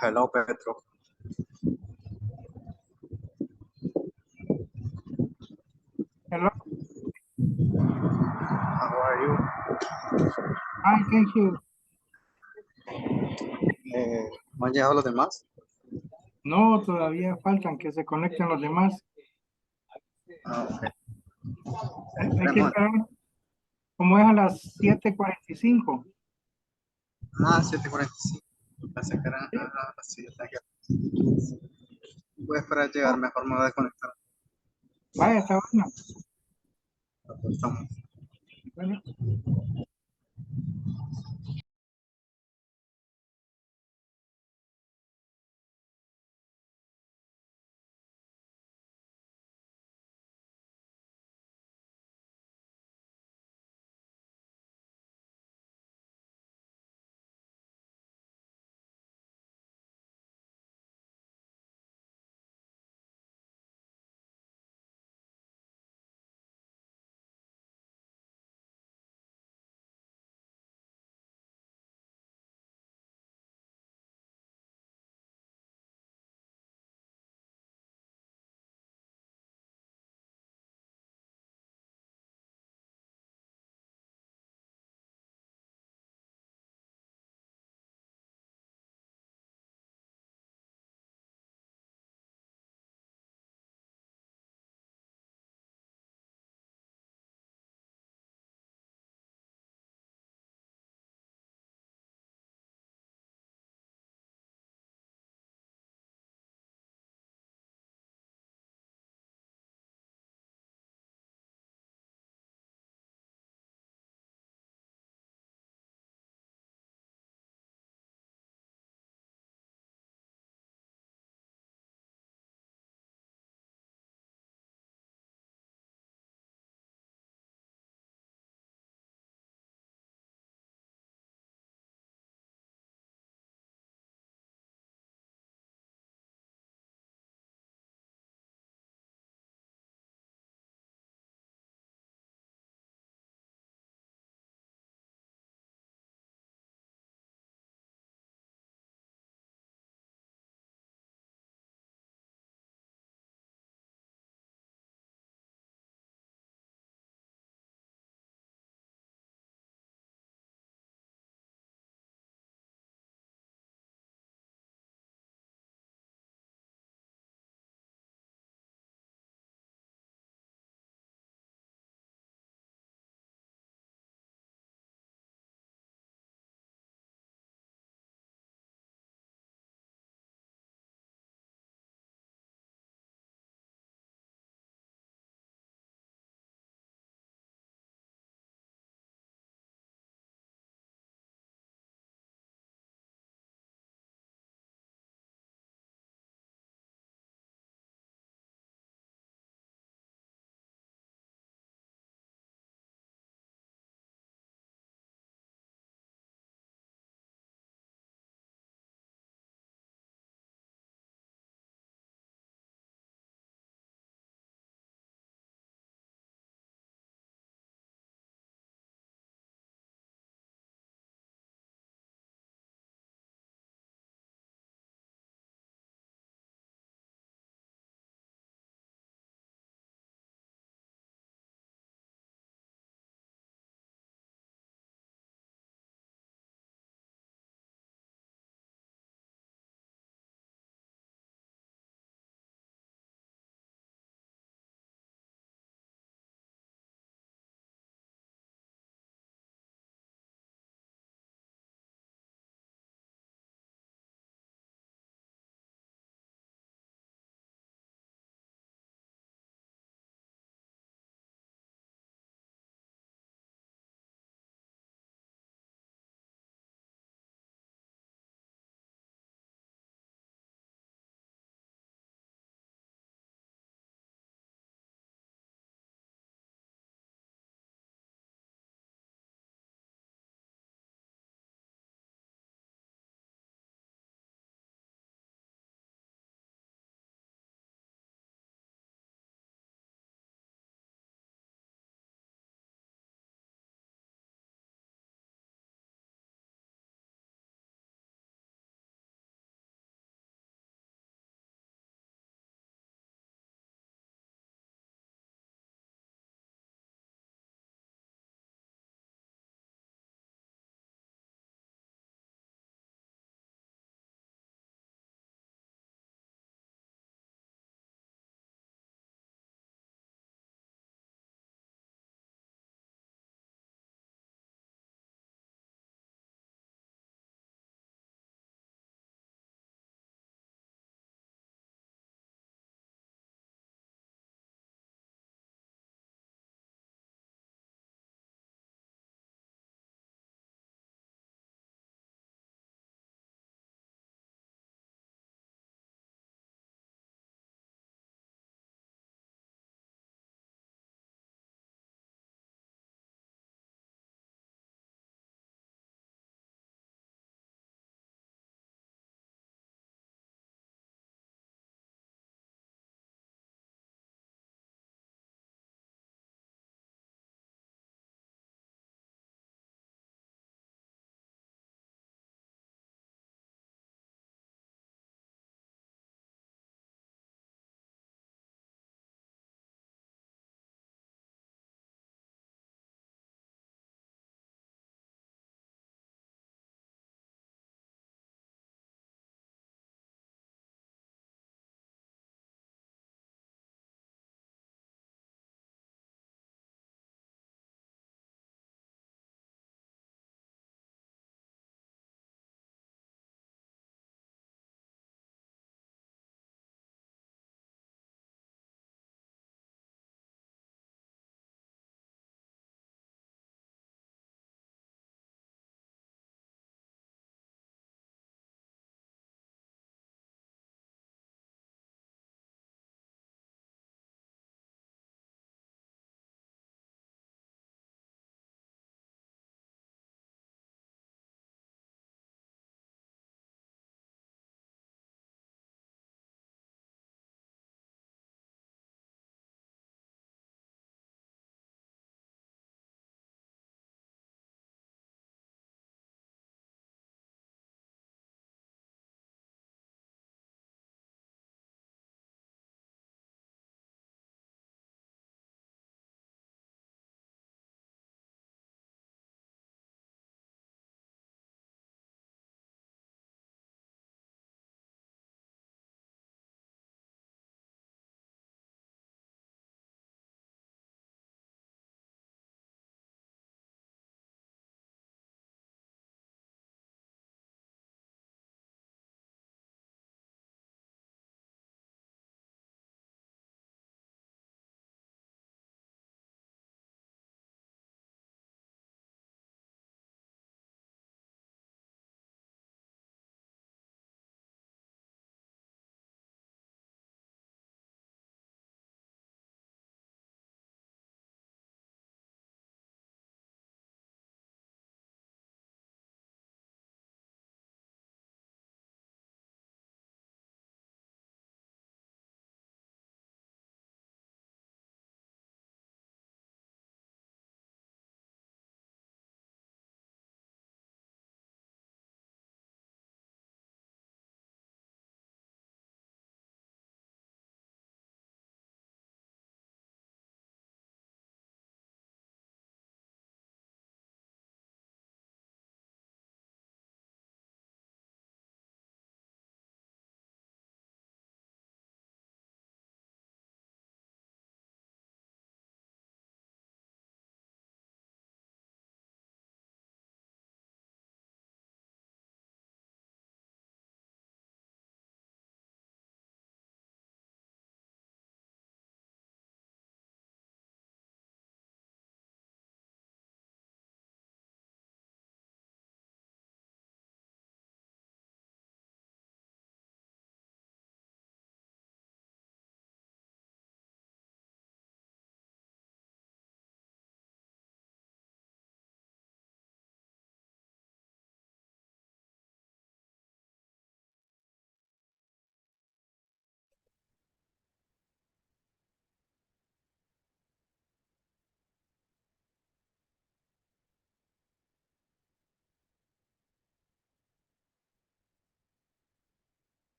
Hello, Petro. Hello. How are you? Hi, thank you. ¿No han llegado los demás? No, todavía faltan que se conecten los demás. Ah, ok. Hay que Esperemos. esperar, como es a las 7:45. 7:45. Pensé que eran las 7. Voy a esperar a llegar, mejor me voy a desconectar. Vaya, está bueno. Estamos. Bueno.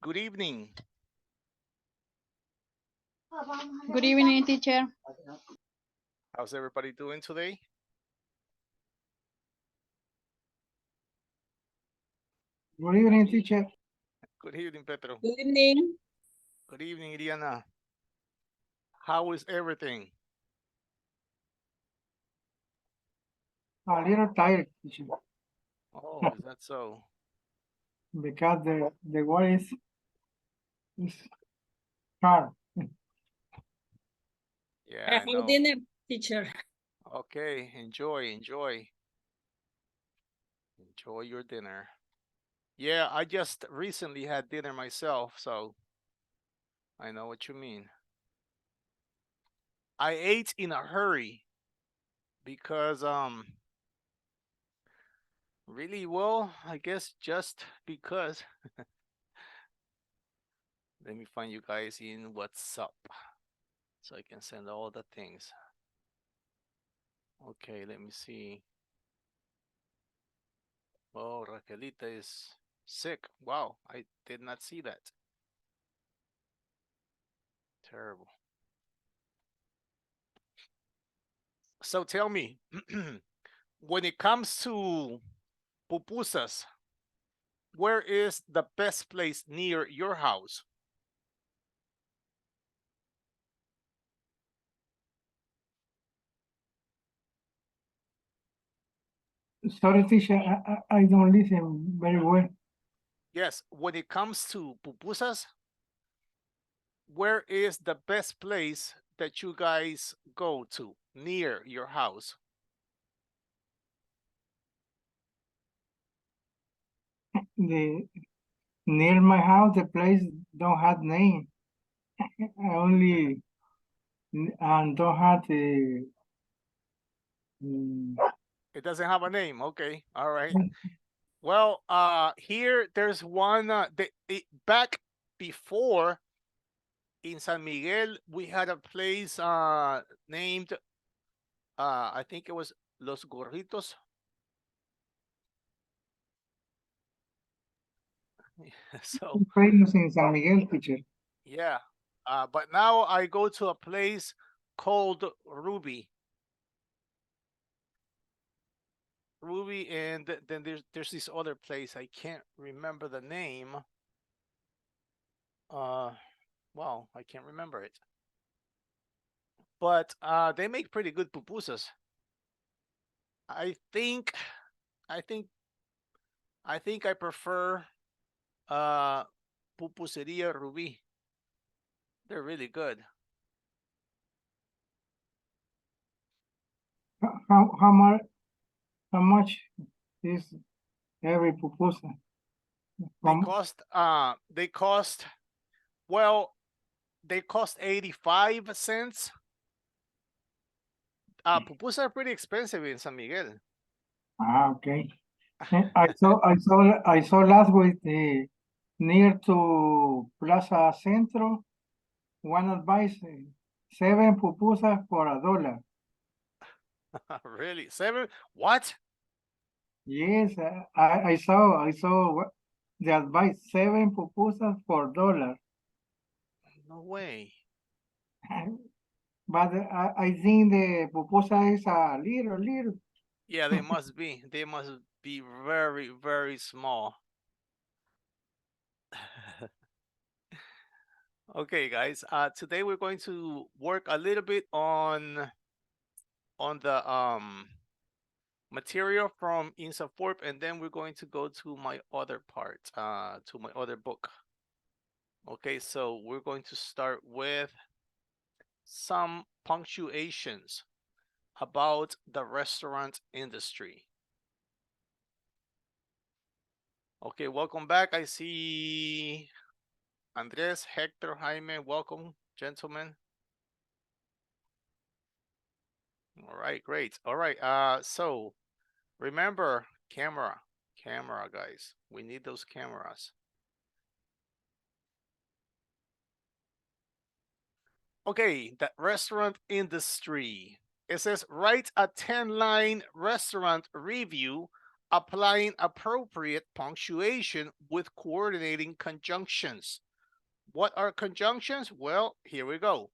Good evening. Good evening, teacher. How's everybody doing today? Good evening, teacher. Good evening, Pedro. Good evening. Good evening, Iriana. How is everything? A little tired, teacher, Oh, is that so? because the work is hard. Yeah, I I have know. dinner, teacher. Okay, enjoy your dinner. Yeah, I just recently had dinner myself, so I know what you mean. I ate in a hurry because really, well, I guess just because. Let me find you guys in WhatsApp so I can send all the things. Okay, let me see. Oh, Raquelita is sick. Wow, I did not see that. Terrible. So tell me, when it comes to pupusas, where is the best place near your house? Sorry, teacher, I don't listen very well. Yes, when it comes to pupusas, where is the best place that you guys go to near your house? The near my house, the place don't have name. I only and don't have the mm, It doesn't have a name. Okay, all right. Well, here there's one. Back before in San Miguel, we had a place named, I think it was Los Gorritos. So famous in San Miguel, teacher. yeah, but now I go to a place called Ruby. Ruby, and then there's this other place I can't remember the name. Uh, well, I can't remember it. But they make pretty good pupusas. I think, I think, I think I prefer uh Pupuseria Ruby. They're really good. How much is every pupusa? They From cost they cost, well, they cost 85 cents. Pupusas are pretty expensive in San Miguel. okay. I saw last week near to Plaza Centro one advice 7 pupusas for $1. Really? Seven? What? Yes, I saw the advice 7 pupusas for $1. No way. But I think the pupusa is a little. Yeah, they must be. They must be very, very small. Okay, guys. Today we're going to work a little bit on the material from Insaforp, and then we're going to go to my other part, to my other book. Okay, so we're going to start with some punctuations about the restaurant industry. Okay, welcome back. I see Andres, Hector, Jaime. Welcome, gentlemen. All right, great. All right, so remember, camera, guys. We need those cameras. Okay, the restaurant industry. It says write a 10-line restaurant review applying appropriate punctuation with coordinating conjunctions. What are conjunctions? Well, here we go.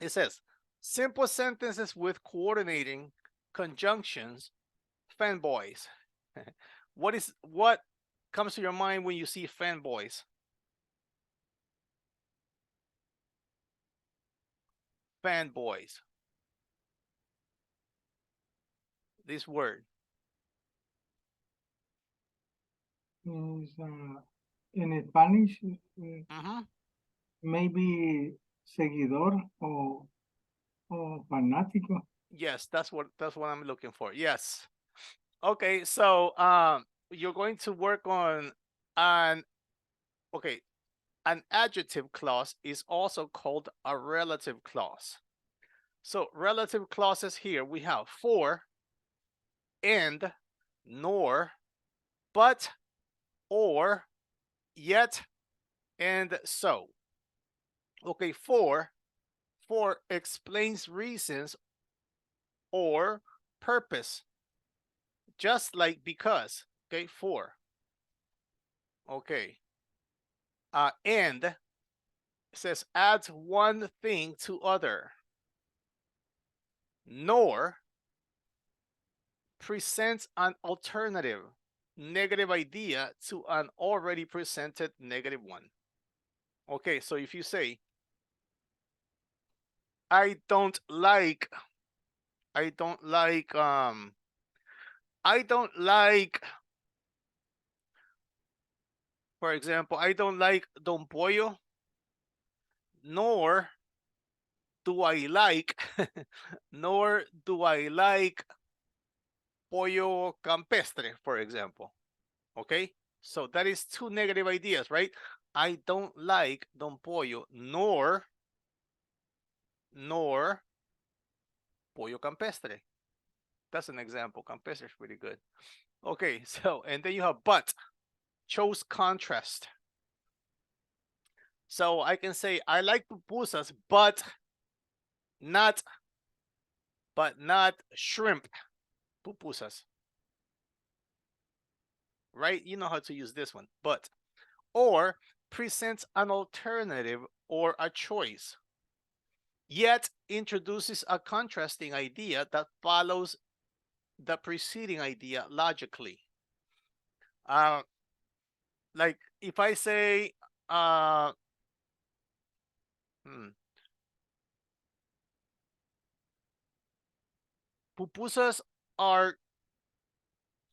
It says simple sentences with coordinating conjunctions, fanboys. What comes to your mind when you see fanboys? Fanboys. This word. Is, in Spanish, maybe seguidor o fanático. Yes, that's what I'm looking for. Yes. Okay, so you're going to work on an an adjective clause is also called a relative clause. So relative clauses here we have for, and, nor, but, or, yet, and so. Okay, for explains reasons or purpose, just like because. Okay, for. Okay. And says adds one thing to other. Nor presents an alternative negative idea to an already presented negative one. Okay, so if you say, I don't like, for example, I don't like Don Pollo, nor do I like, nor do I like pollo campestre, for example. Okay, so that is two negative ideas, right? I don't like Don Pollo, nor pollo campestre. That's an example. Campestre is pretty good. Okay, so, and then you have but, chose contrast. So I can say, I like pupusas, but not shrimp pupusas. Right? You know how to use this one, but. Or presents an alternative or a choice, yet introduces a contrasting idea that follows the preceding idea logically. Like if I say, pupusas are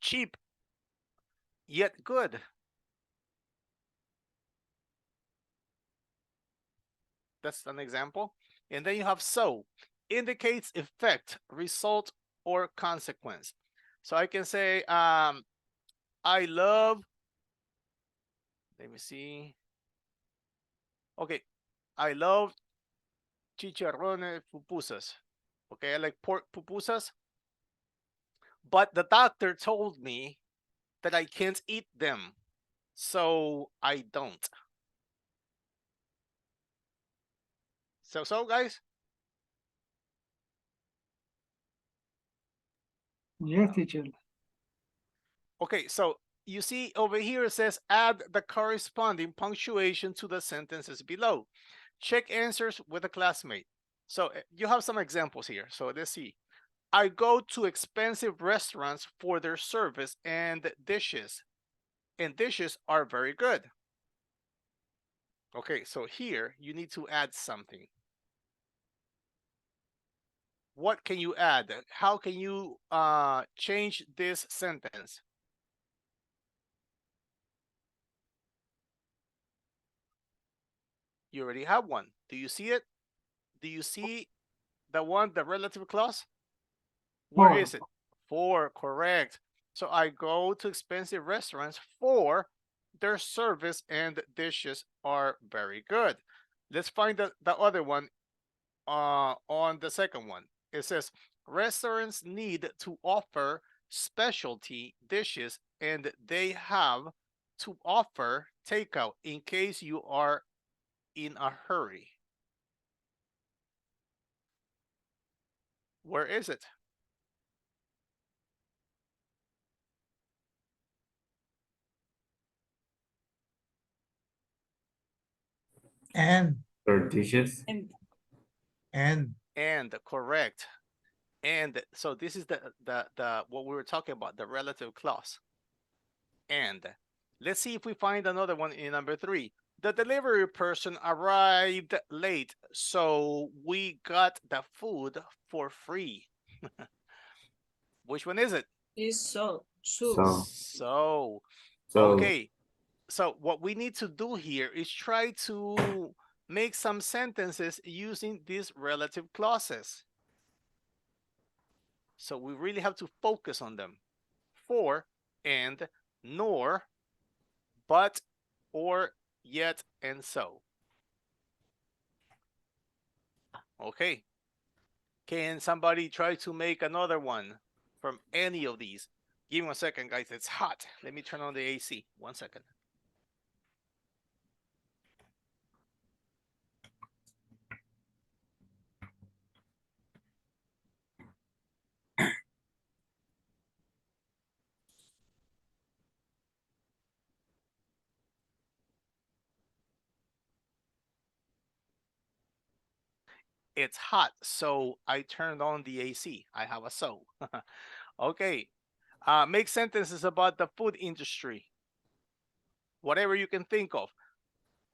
cheap yet good. That's an example. And then you have so, indicates effect, result, or consequence. So I can say, I love, let me see. Okay, I love chicharrones pupusas. Okay, I like pork pupusas. But the doctor told me that I can't eat them, so I don't. So guys? Yes, teacher. Okay, so you see over here it says add the corresponding punctuation to the sentences below. Check answers with a classmate. So you have some examples here. So let's see. I go to expensive restaurants for their service and dishes are very good. Okay, so here you need to add something. What can you add? How can you change this sentence? You already have one. Do you see it? Do you see the one, the relative clause? Where is it? For, correct. So I go to expensive restaurants for their service and dishes are very good. Let's find the other one on the second one. It says restaurants need to offer specialty dishes and they have to offer takeout in case you are in a hurry. Where is it? And, Tortillas. And And correct. And so this is the what we were talking about, the relative clause. And let's see if we find another one in number 3. The delivery person arrived late, so we got the food for free. Which one is it? is so. So, okay. So what we need to do here is try to make some sentences using these relative clauses. So we really have to focus on them. For, and, nor, but, or, yet, and so. Okay. Can somebody try to make another one from any of these? Give me 1 second, guys. It's hot. Let me turn on the AC. 1 second. It's hot, so I turned on the AC. I have a so. Okay. Make sentences about the food industry. Whatever you can think of.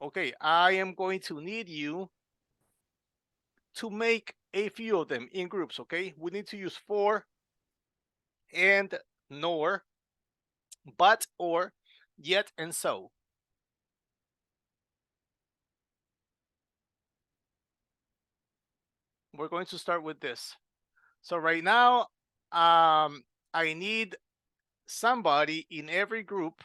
Okay, I am going to need you to make a few of them in groups, okay? We need to use for, and, nor, but, or, yet, and so. We're going to start with this. So right now, I need somebody in every group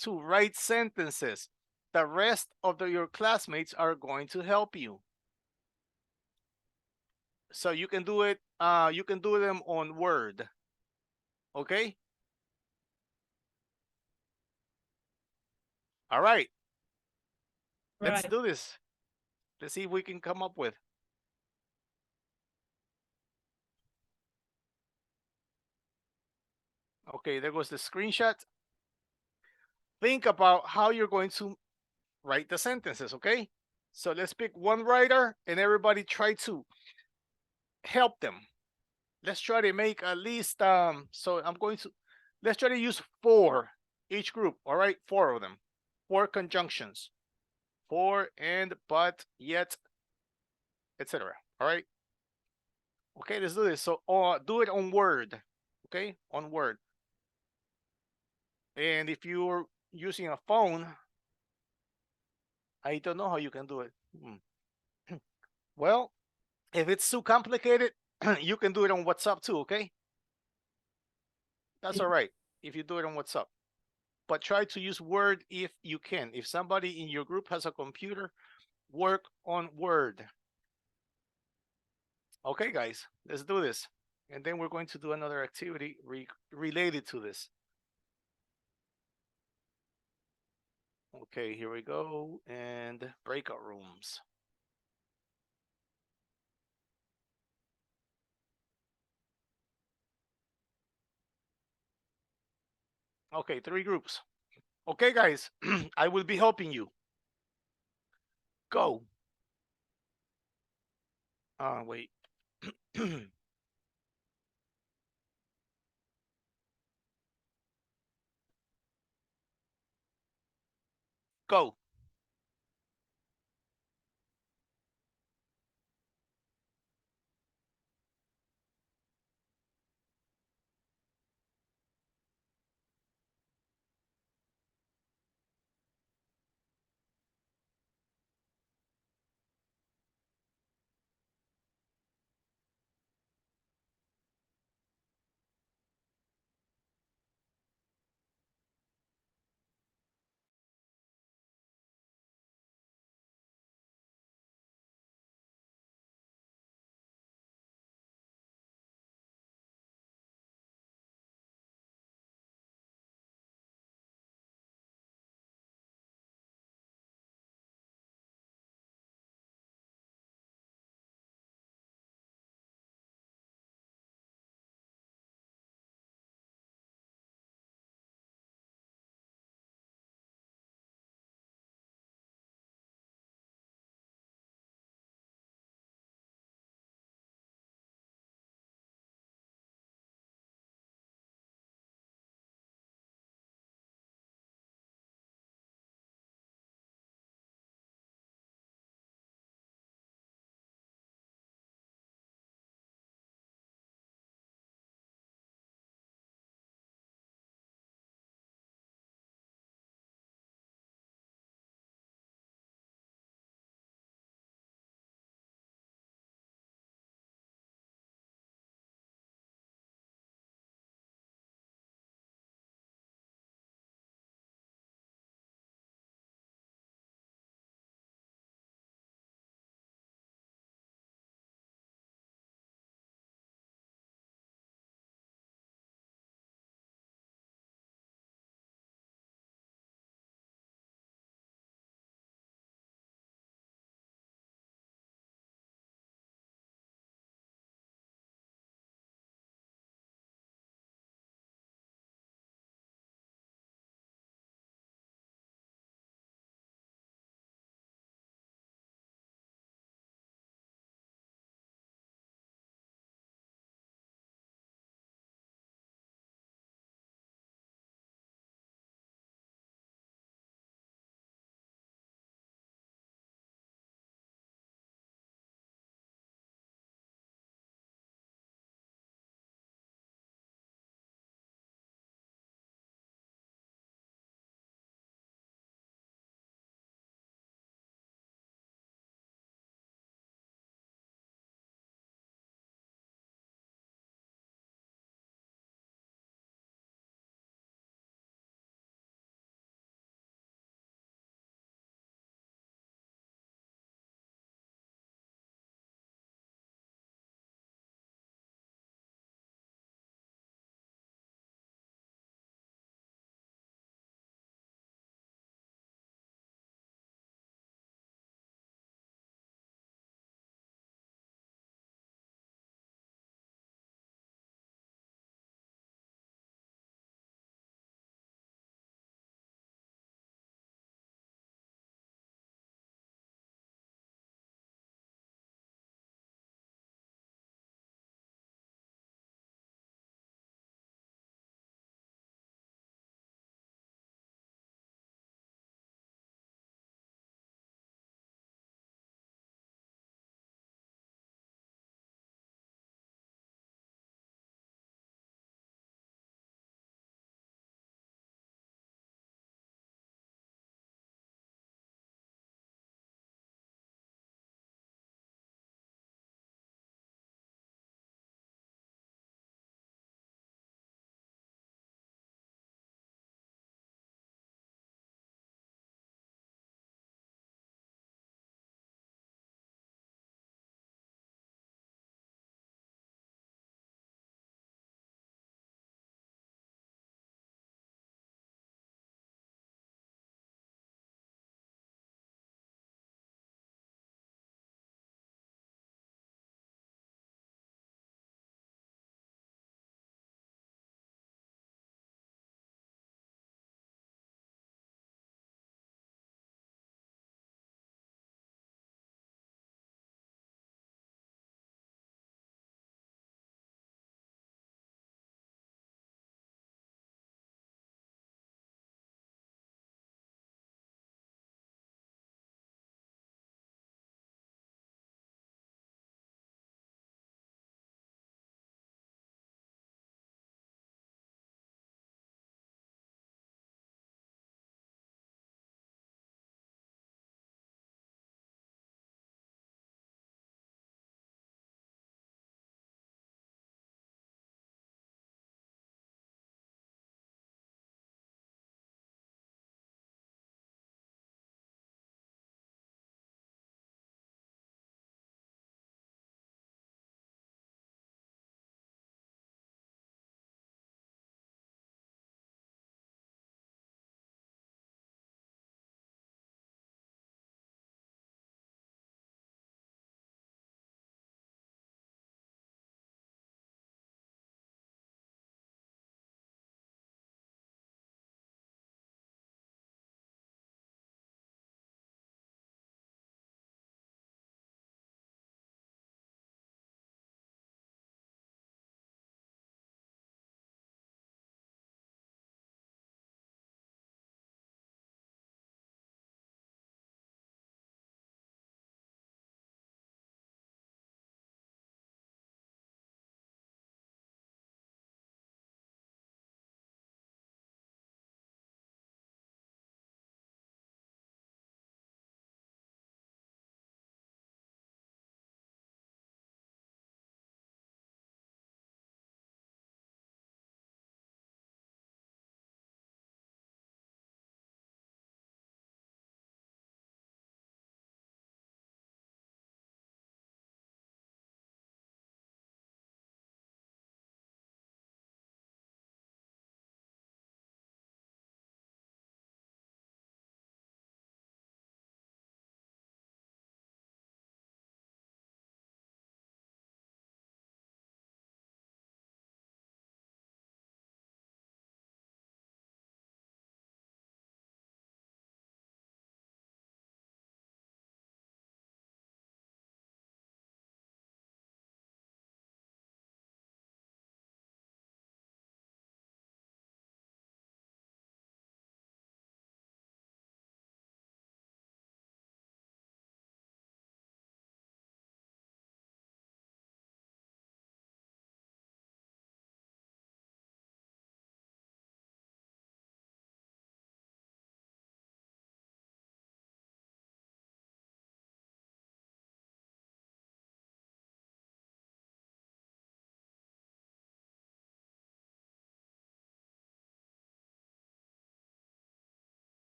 to write sentences. The rest of your classmates are going to help you. So you can do it, you can do them on Word. Okay? All right. Let's do this. Let's see if we can come up with. Okay, there goes the screenshot. Think about how you're going to write the sentences, okay? So let's pick one writer and everybody try to help them. Let's try to make at least, so let's try to use 4 each group, all right? 4 of them, 4 conjunctions, for, and, but, yet, etc. All right? Okay, let's do this. So do it on Word, okay? On Word. And if you're using a phone, I don't know how you can do it. Well, if it's too complicated, you can do it on WhatsApp too, okay? That's all right if you do it on WhatsApp. But try to use Word if you can. If somebody in your group has a computer, work on Word. Okay, guys, let's do this. And then we're going to do another activity related to this. Okay, here we go. And breakout rooms. Okay, 3 groups. Okay, guys, I will be helping you. Go. Wait. Go.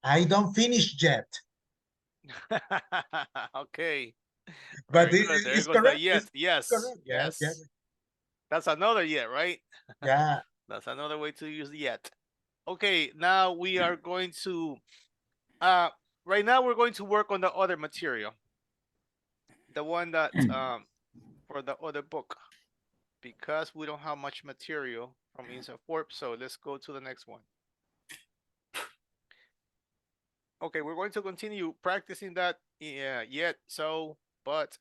I don't finish yet. Okay. But Very good. There it's goes the correct. yet. It's Yes. correct. Yes, Yes. yes. That's another yet, right? Yeah. That's another way to use the yet. Okay, now we are going to right now we're going to work on the other material. The one that for the other book. Because we don't have much material from Inside Forp, so let's go to the next one. Okay, we're going to continue practicing that yet, so, but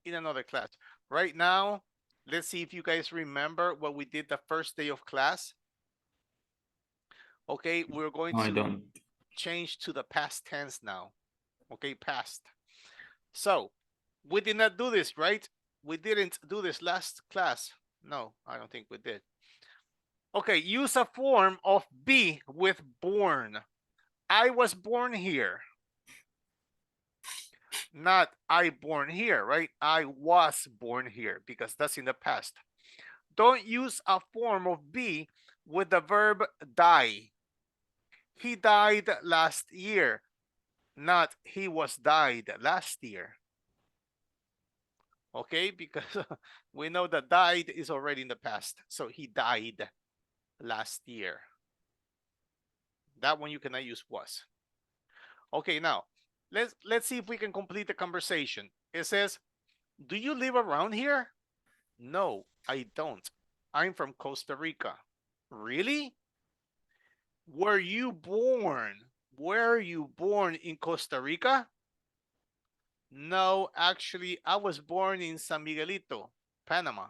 in another class. Right now, let's see if you guys remember what we did the first day of class. Okay, we're going to change to the past tense now. Okay, past. So, we did not do this, right? We didn't do this last class. No, I don't think we did. Okay, use a form of be with born. I was born here. Not I born here, right? I was born here because that's in the past. Don't use a form of be with the verb die. He died last year. Not he was died last year. Okay, because we know that died is already in the past. So he died last year. That one you cannot use was. Okay, now let's see if we can complete the conversation. It says, do you live around here? No, I don't. I'm from Costa Rica. Really? Were you born? Were you born in Costa Rica? No, actually, I was born in San Miguelito, Panama.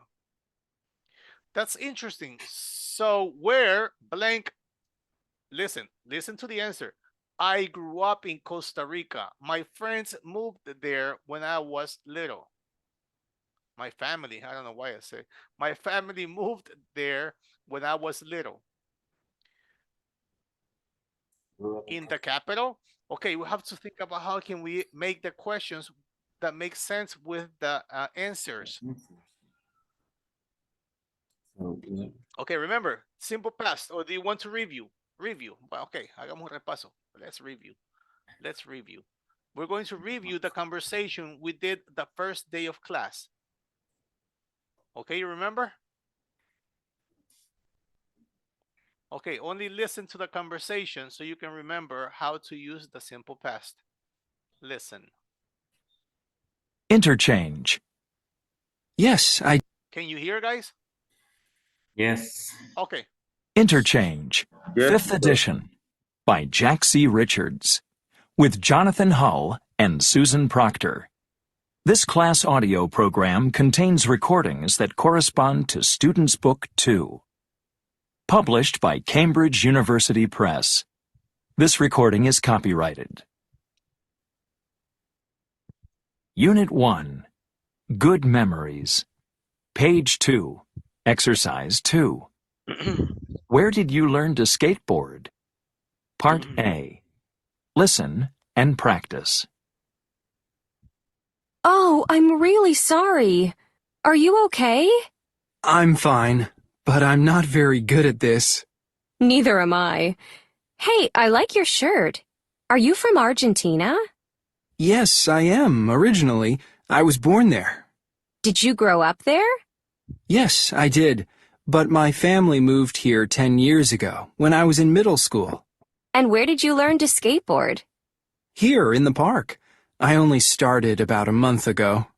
That's interesting. So where blank, listen to the answer. I grew up in Costa Rica. My friends moved there when I was little. My family, I don't know why I say, my family moved there when I was little. In the capital? Okay, we have to think about how can we make the questions that make sense with the answers. Okay, remember, simple past, or do you want to review? Review. Okay, hagamos un repaso. Let's review. Let's review. We're going to review the conversation we did the first day of class. Okay, you remember? Okay, only listen to the conversation so you can remember how to use the simple past. Listen. Interchange. Yes, I... Can you hear, guys? Yes. Okay. Interchange. Yes, 5th sir. edition. By Jack C. Richards. With Jonathan Hull and Susan Proctor. This class audio program contains recordings that correspond to Student's Book 2. Published by Cambridge University Press. This recording is copyrighted. Unit 1. Good Memories. Page 2. Exercise 2. Where did you learn to skateboard? Part A. Listen and practice. Oh, I'm really sorry. Are you okay? I'm fine, but I'm not very good at this. Neither am I. Hey, I like your shirt. Are you from Argentina? Yes, I am, originally. I was born there. Did you grow up there? Yes, I did. But my family moved here 10 years ago, when I was in middle school. And where did you learn to skateboard? Here, in the park. I only started about a month ago.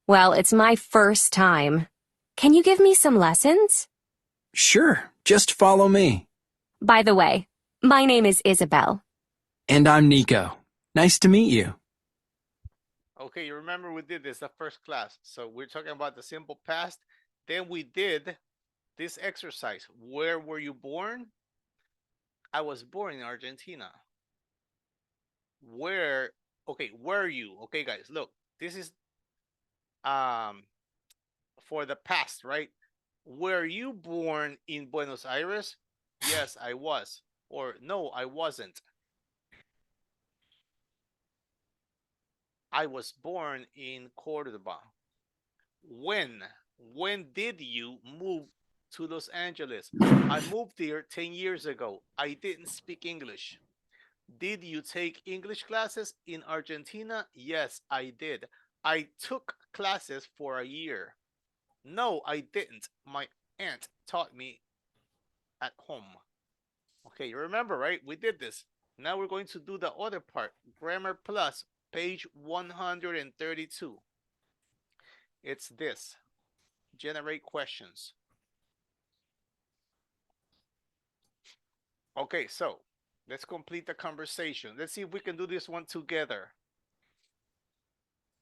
Well, it's my first time. Can you give me some lessons? Sure, just follow me. By the way, my name is Isabel. And I'm Nico. Nice to meet you. Okay, you remember we did this the first class. So we're talking about the simple past. Then we did this exercise. Where were you born? I was born in Argentina. Where, okay, were you? Okay, guys, look, this is for the past, right? Were you born in Buenos Aires? Yes, I was. Or no, I wasn't. I was born in Cordoba. When did you move to Los Angeles? I moved there 10 years ago. I didn't speak English. Did you take English classes in Argentina? Yes, I did. I took classes for a year. No, I didn't. My aunt taught me at home. Okay, you remember, right? We did this. Now we're going to do the other part. Grammar Plus, page 132. It's this. Generate questions. Okay, so let's complete the conversation. Let's see if we can do this one together.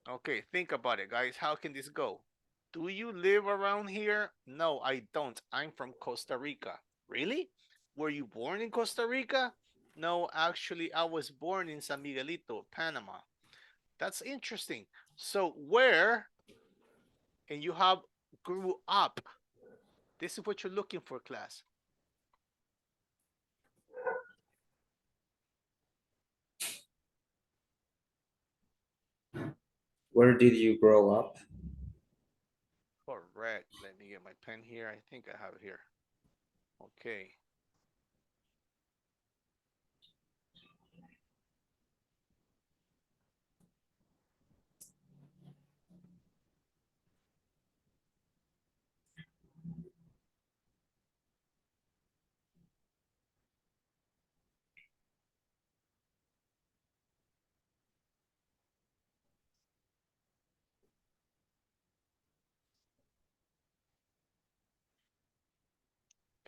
Okay, think about it, guys. How can this go? Do you live around here? No, I don't. I'm from Costa Rica. Really? Were you born in Costa Rica? No, actually, I was born in San Miguelito, Panama. That's interesting. So where, and you have grew up. This is what you're looking for, class. Where did you grow up? Correct. Let me get my pen here. I think I have it here. Okay.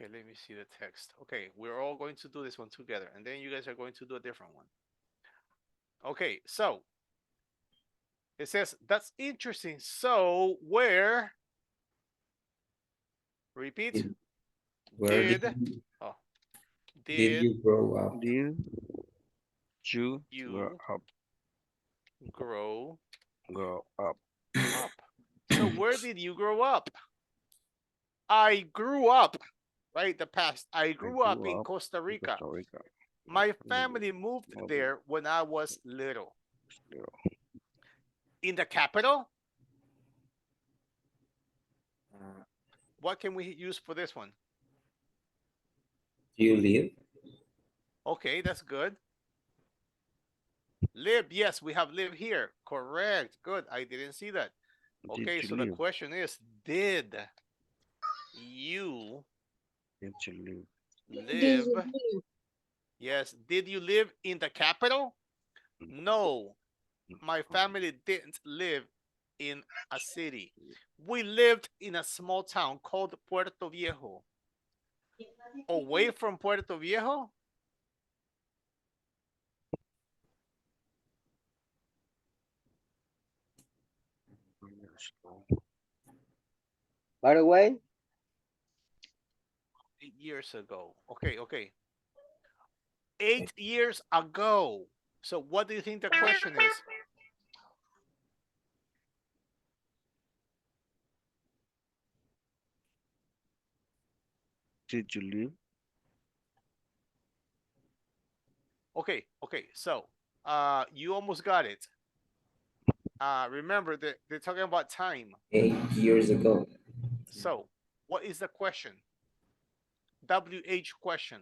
Okay, let me see the text. Okay, we're all going to do this one together, and then you guys are going to do a different one. Okay, so it says, that's interesting. So where, repeat, Where did, you, oh, did you grow up? Did you you up, grow grow up? up? So where did you grow up? I grew up, right? The past. I grew up in Costa in Rica. Costa Rica. My family moved Moved there when I was little. Little. In the capital? Uh, What can we use for this one? do you live? Okay, that's good. Live, yes, we have live here. Correct. Good. I didn't see that. Okay, so the question is, did you Did you live? Yes. Did you live in the capital? No, my family didn't live in a city. We lived in a small town called Puerto Viejo. Away from Puerto Viejo? By the way, 8 years ago. Okay, okay. 8 years ago. So what do you think the question is? Did you live? Okay, okay. So you almost got it. Remember that they're talking about time. 8 years ago. So what is the question? WH question.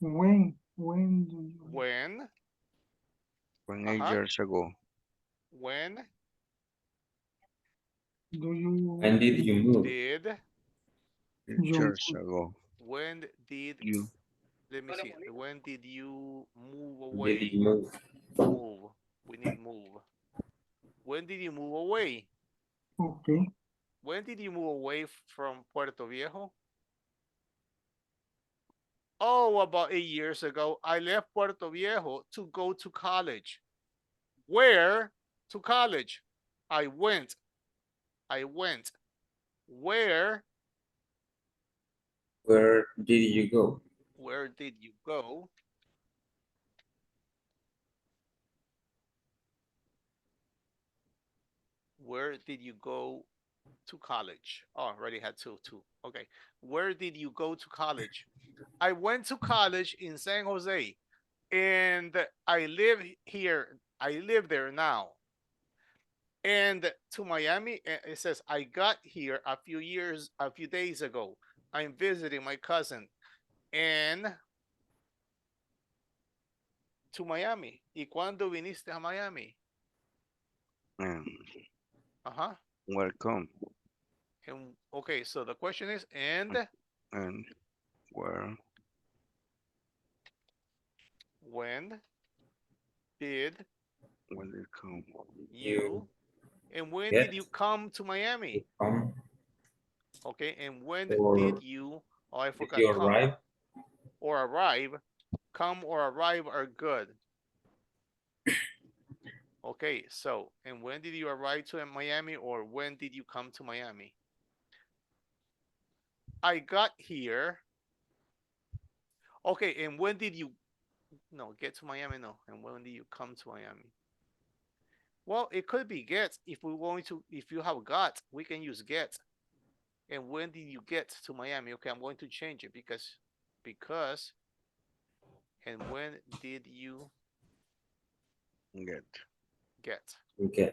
When do you When? When 8 years ago. When do you When did you move? did? 8 years ago. When did You. let me see. When did you move Did away? you move? Move. We need move. When did you move away? okay? When did you move away from Puerto Viejo? Oh, about 8 years ago. I left Puerto Viejo to go to college. Where to college? I went. I went. Where? Where did you go? Where did you go? Where did you go to college? Oh, I already had two. Okay. Where did you go to college? I went to college in San Jose, and I live here. I live there now. And to Miami, it says, I got here a few days ago. I'm visiting my cousin. And to Miami. ¿Y cuándo viniste a Miami? And Uh-huh. welcome. And okay, so the question is, and where when did come? you and when Yes. did you come to Miami? Come. Okay, and when Or did you, oh, I did forgot, you come arrive? or arrive. Come or arrive are good. Okay, so, and when did you arrive to Miami, or when did you come to Miami? I got here. Okay, and when did you, no, get to Miami, no. And when did you come to Miami? Well, it could be get. If we're going to, if you have got, we can use get. And when did you get to Miami? Okay, I'm going to change it because, and when did you Get. Okay.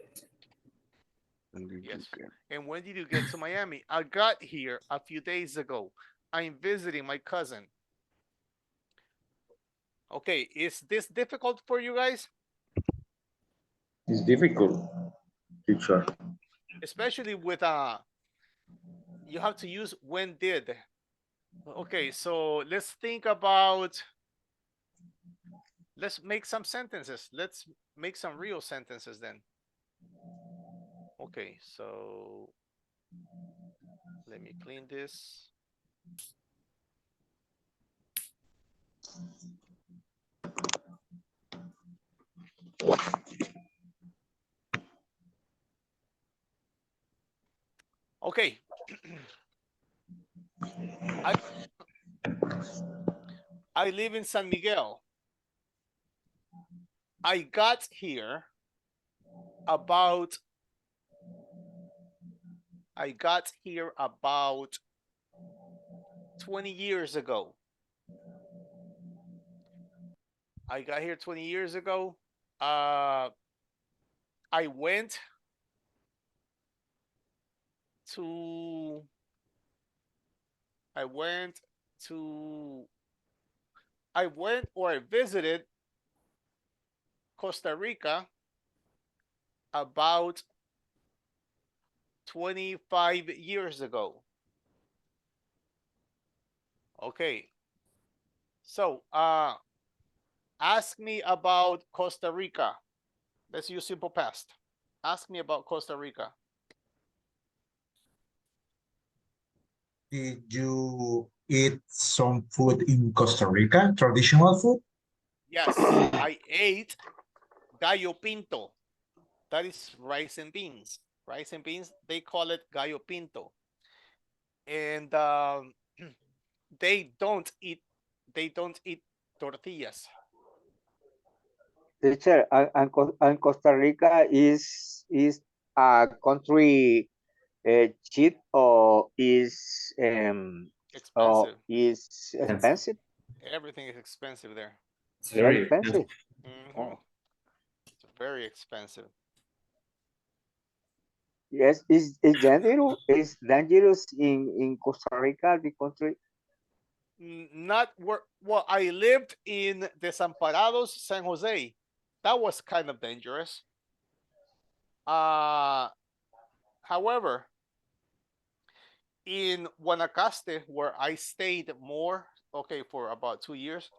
When did Yes. you get? And when did you get to Miami? I got here a few days ago. I'm visiting my cousin. Okay, is this difficult for you guys? It's difficult, teacher. Especially with you have to use when did. Okay, so let's think about, let's make some sentences. Let's make some real sentences then. Okay, so let me clean this. Okay. I live in San Miguel. I got here about 20 years ago. I got here 20 years ago. I went or I visited Costa Rica about 25 years ago. Okay. So, ask me about Costa Rica. Let's use simple past. Ask me about Costa Rica. Did you eat some food in Costa Rica? Traditional food? Yes, I ate gallo pinto. That is rice and beans. Rice and beans, they call it gallo pinto. And they don't eat tortillas. Teacher, and Costa Rica is a country cheap or is Expensive. expensive? Everything is expensive there. It's very expensive. Oh. It's very expensive. Yes, is dangerous in Costa Rica, the country? Not where, well, I lived in Desamparados, San Jose. That was kind of dangerous. However, in Guanacaste, where I stayed more, okay, for about 2 years,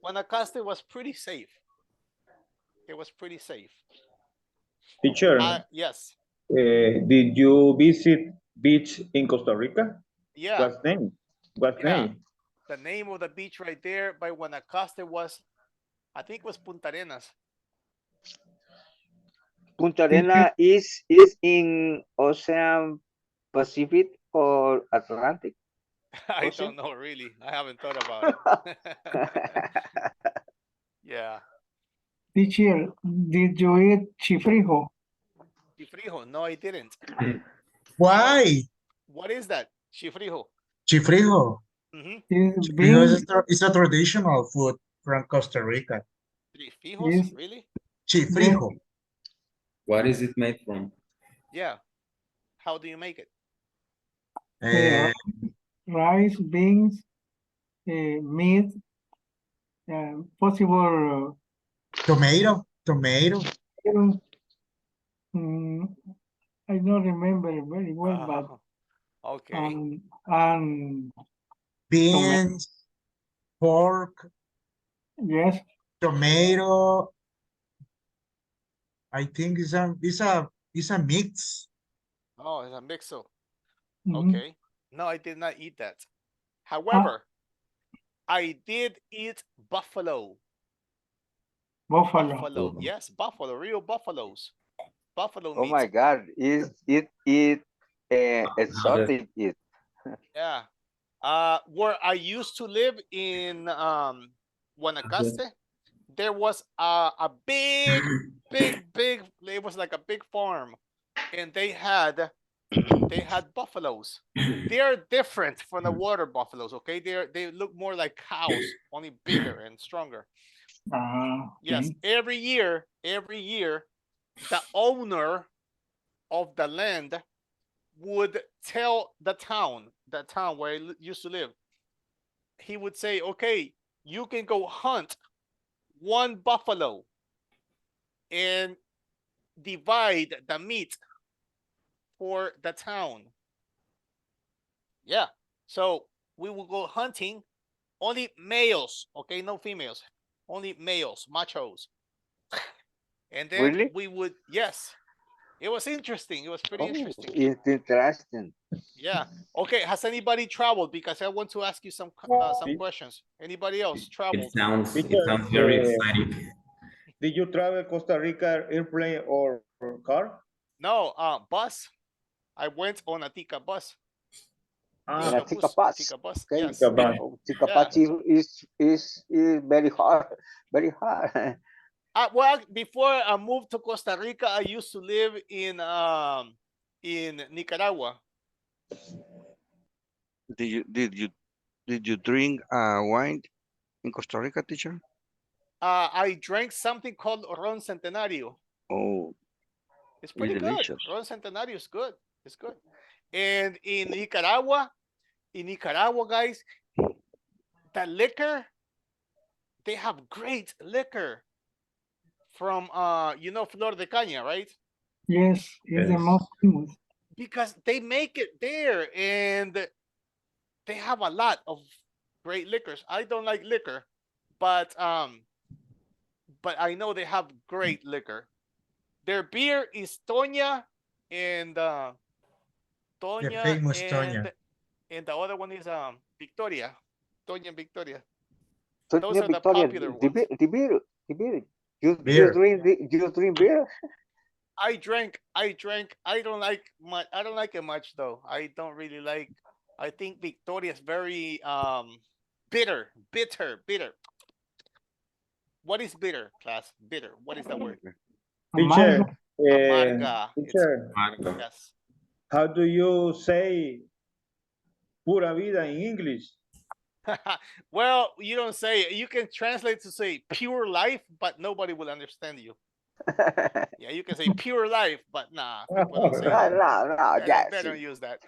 Guanacaste was pretty safe. It was pretty safe. Teacher, yes. did you visit beach in Costa Rica? Yeah. What's name? What name? The name of the beach right there by Guanacaste was, I think it was Punta Arenas. Punta Arena is in Ocean Pacific or Atlantic? I don't know really. I haven't thought about it. Yeah. Teacher, did you eat chifrijo? Chifrijo? No, I didn't. Why? What is that? Chifrijo. Chifrijo. Chifrijo is a traditional food from Costa Rica. Chifrijos? Really? Chifrijo. What is it made from? Yeah. How do you make it? Yeah. Rice, beans, meat, possible Tomato. mm, I don't remember very well, but Okay. and Beans, pork, yes, tomato. I think it's a mix. Oh, it's a mixo. mhm. Okay. No, I did not eat that. However, I did eat buffalo. Buffalo. Yes, buffalo, real buffaloes. Buffalo Oh meat. my God, is it exotic? It. Yeah. Where I used to live in Guanacaste, there was a big, it was like a big farm, and they had buffaloes. They're different from the water buffaloes, okay? They look more like cows, only bigger and stronger. Yes, Okay. every year, the owner of the land would tell the town where I used to live. He would say, okay, you can go hunt one buffalo and divide the meat for the town. Yeah. So we will go hunting, only males, okay, no females, only males, machos. And then Really? we would, yes, it was interesting. It was pretty interesting. It's interesting. Yeah. Okay. Has anybody traveled? Because I want to ask you some questions. Anybody else traveled? It sounds very exciting. Did you travel Costa Rica airplane or car? No, bus. I went on a Tica bus. In a Tika bus. Tica bus. Okay. Yes. Oh, Tika bus is very hard. Very hard. Well, before I moved to Costa Rica, I used to live in Nicaragua. Did you drink wine in Costa Rica, teacher? I drank something called Ron Centenario. Oh, it's pretty good. Delicious. Ron Centenario is good. It's good. And in Nicaragua, guys, the liquor, they have great liquor from Flor de Caña, right? Yes, it's the most famous. Because they make it there, and they have a lot of great liquors. I don't like liquor, but I know they have great liquor. Their beer is Toña and The famous Toña. and the other one is Victoria. Toña and Victoria. So Those are Victoria, the popular ones. The beer. You drink beer? I drank. I don't like much. I don't like it much though. I don't really like. I think Victoria is very bitter. What is bitter, class? Bitter. What is the word? Teacher, Amarga. teacher, Yes. how do you say pura vida in English? Well, you don't say it. You can translate to say pure life, but nobody will understand you. Yeah, you can say pure life, but nah, people don't say that. No, yes. They don't use that.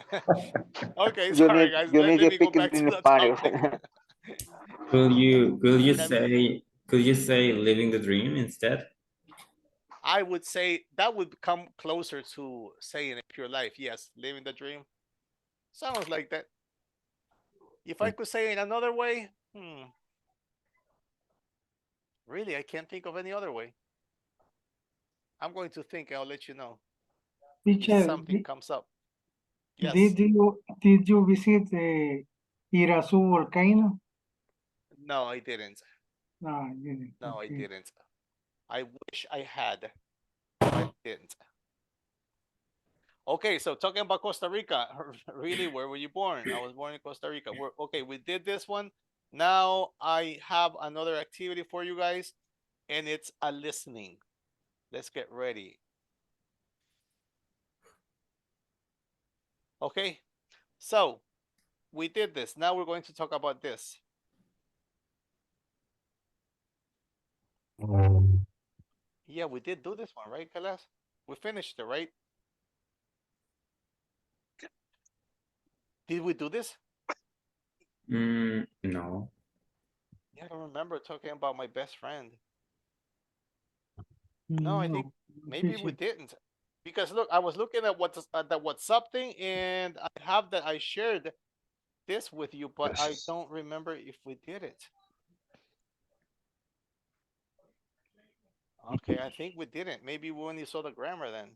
Okay, You sorry need, guys. you Let need to me go speak back in to the Spanish. topic. Could you say living the dream instead? I would say that would come closer to saying a pure life. Yes, living the dream. Sounds like that. If I could say it another way, really, I can't think of any other way. I'm going to think. I'll let you know. Teacher, if something comes up. Yes. Did you visit the Irasu volcano? No, I didn't. No, I didn't. No, Okay. I didn't. I wish I had, but I didn't. Okay, so talking about Costa Rica, really, where were you born? I was born in Costa Rica. Okay, we did this one. Now I have another activity for you guys, and it's a listening. Let's get ready. Okay, so we did this. Now we're going to talk about this. Yeah, we did do this one, right, Calas? We finished it, right? Did we do this? No. Yeah, I don't remember talking about my best friend. No, I think maybe we didn't. Because look, I was looking at what's the WhatsApp thing, and I have that I shared this with you, but I don't remember if we did it. Okay, I think we didn't. Maybe we only saw the grammar then.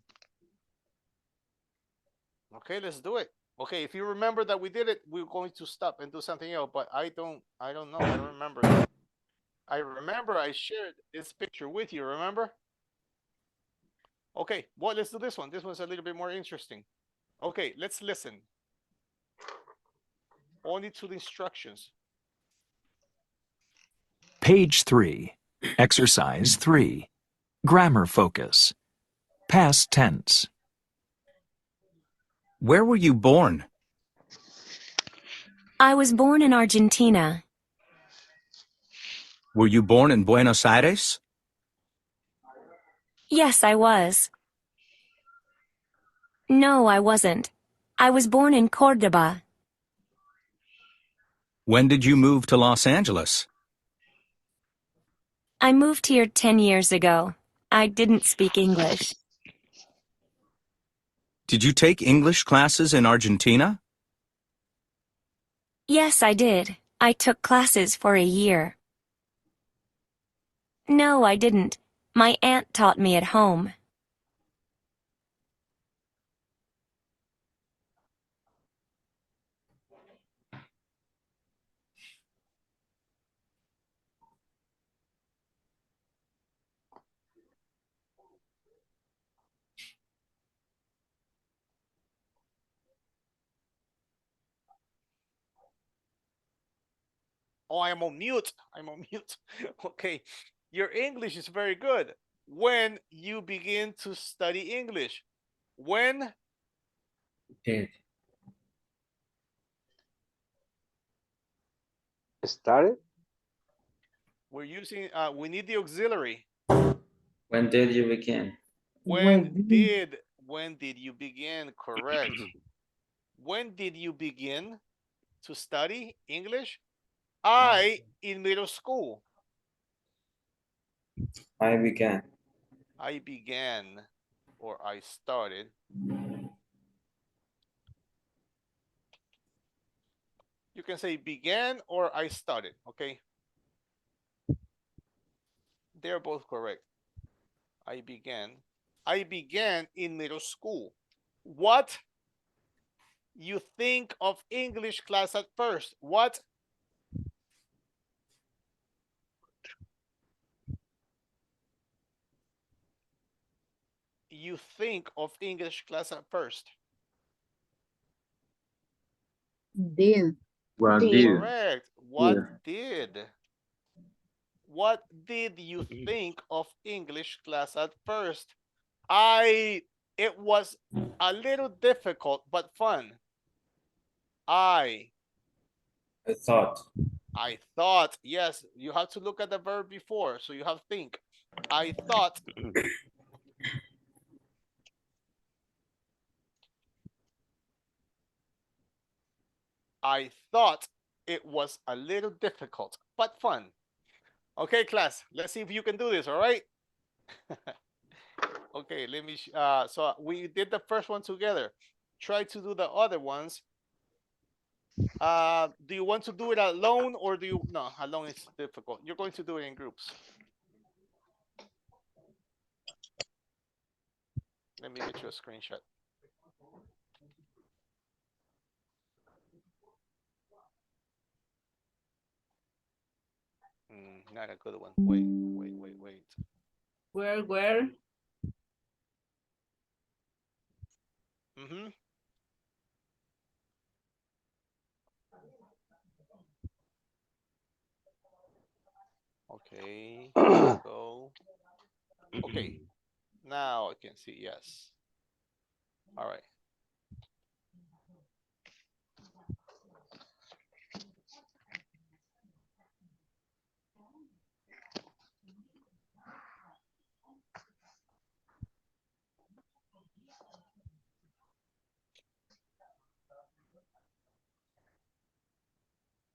Okay, let's do it. Okay, if you remember that we did it, we're going to stop and do something else, but I don't know. I don't remember. I remember I shared this picture with you, remember? Okay, well, let's do this one. This one's a little bit more interesting. Okay, let's listen. Only to the instructions. Page 3. Exercise 3. Grammar focus. Past tense. Where were you born? I was born in Argentina. Were you born in Buenos Aires? Yes, I was. No, I wasn't. I was born in Cordoba. When did you move to Los Angeles? I moved here 10 years ago. I didn't speak English. Did you take English classes in Argentina? Yes, I did. I took classes for a year. No, I didn't. My aunt taught me at home. Oh, I'm on mute. I'm on mute. Okay. Your English is very good. When you begin to study English. When? Did. Started? We're using, we need the auxiliary. When did you begin? When did you begin? Correct. When did you begin to study English? In middle school. I began. I began or I started. You can say began or I started, okay? They're both correct. I began in middle school. What you think of English class at first? What? You think of English class at first? Did. Correct. What Yeah. did? What did you think of English class at first? It was a little difficult, but fun. I thought, yes, you have to look at the verb before, so you have to think. I thought it was a little difficult, but fun. Okay, class, let's see if you can do this, all right? Okay, let me, so we did the first one together. Try to do the other ones. Do you want to do it alone or no, alone is difficult. You're going to do it in groups. Let me get you a screenshot. Not a good one. Wait. Where? Okay, let's go. Okay, now I can see, yes. All right.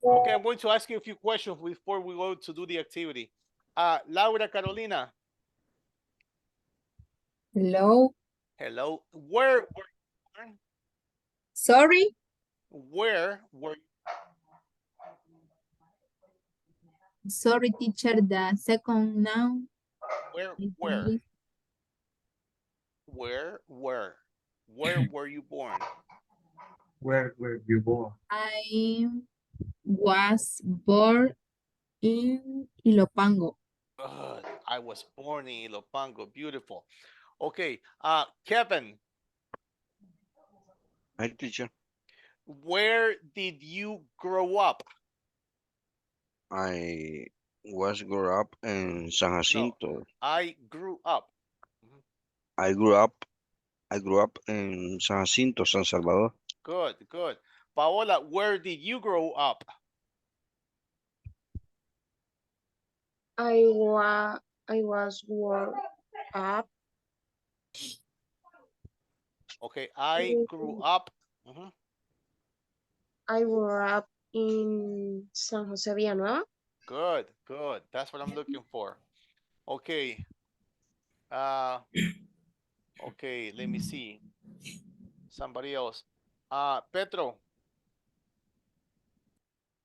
Okay, I'm going to ask you a few questions before we go to do the activity. Laura Carolina. Hello. Hello. Where were you born? Sorry. Where were Sorry, teacher. The second noun. where I where believe where were you born? Where were you born? I was born in Ilopango. Good. I was born in Ilopango. Beautiful. Okay. Kevin, Hi, teacher. where did you grow up? I was grew up in San No, Jacinto. I grew up. Mhm. I grew up. I grew up in San Jacinto, San Salvador. Good, good. Paola, where did you grow up? I was work up Okay, I grew in, up. Mhm. I grew up in San Jose Villanueva. Good, good. That's what I'm looking for. Okay. Uh, okay, let me see. Somebody else. Petro,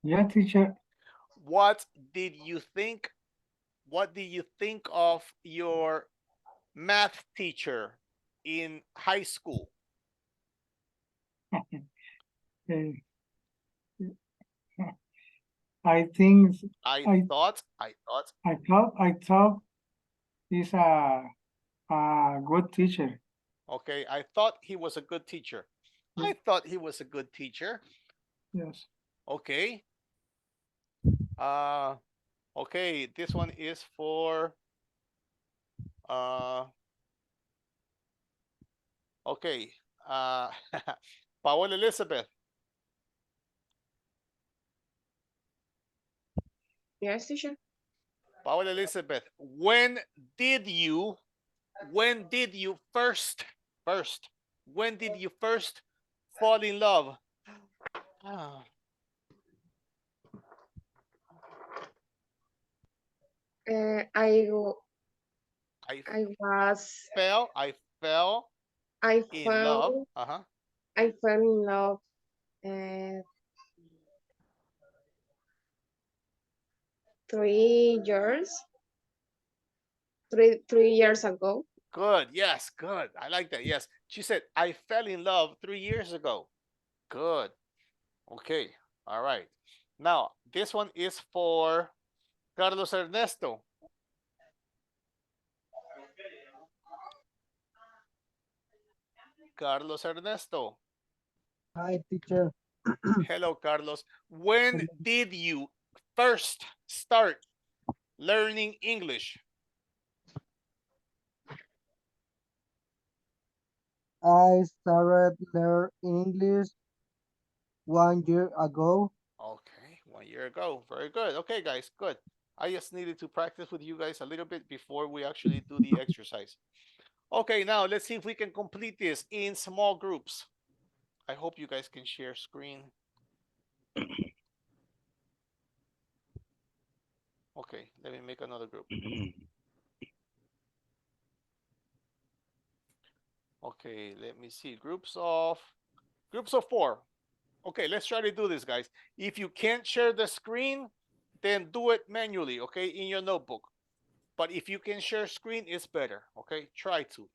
Yeah, teacher. what did you think? What did you think of your math teacher in high school? Eh, I think I I thought, I thought he's a good teacher. okay, I thought he was a good teacher. I thought he was a good teacher. Yes. Okay. Uh, okay, this one is for, uh, okay. Uh, Paola Elizabeth. Yes, teacher. Paola Elizabeth, when did you when did you first fall in love? Ah, I I I was I fell I in love. fell Uh-huh. I fell in love uh, 3 years 3 years ago. Good. Yes, good. I like that. Yes. She said, I fell in love 3 years ago. Good. Okay. All right. Now, this one is for Carlos Ernesto. Carlos Ernesto. Hi, teacher. Hello, Carlos. When did you first start learning English? I started learn English 1 year ago. Okay, 1 year ago. Very good. Okay, guys, good. I just needed to practice with you guys a little bit before we actually do the exercise. Okay, now let's see if we can complete this in small groups. I hope you guys can share screen. Okay, let me make another group. Okay, let me see. Groups of 4. Okay, let's try to do this, guys. If you can't share the screen, then do it manually, okay, in your notebook. But if you can share screen, it's better, okay? Try to,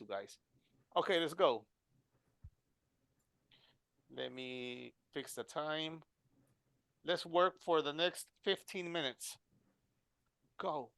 guys. Okay, let's go. Let me fix the time. Let's work for the next 15 minutes. Go.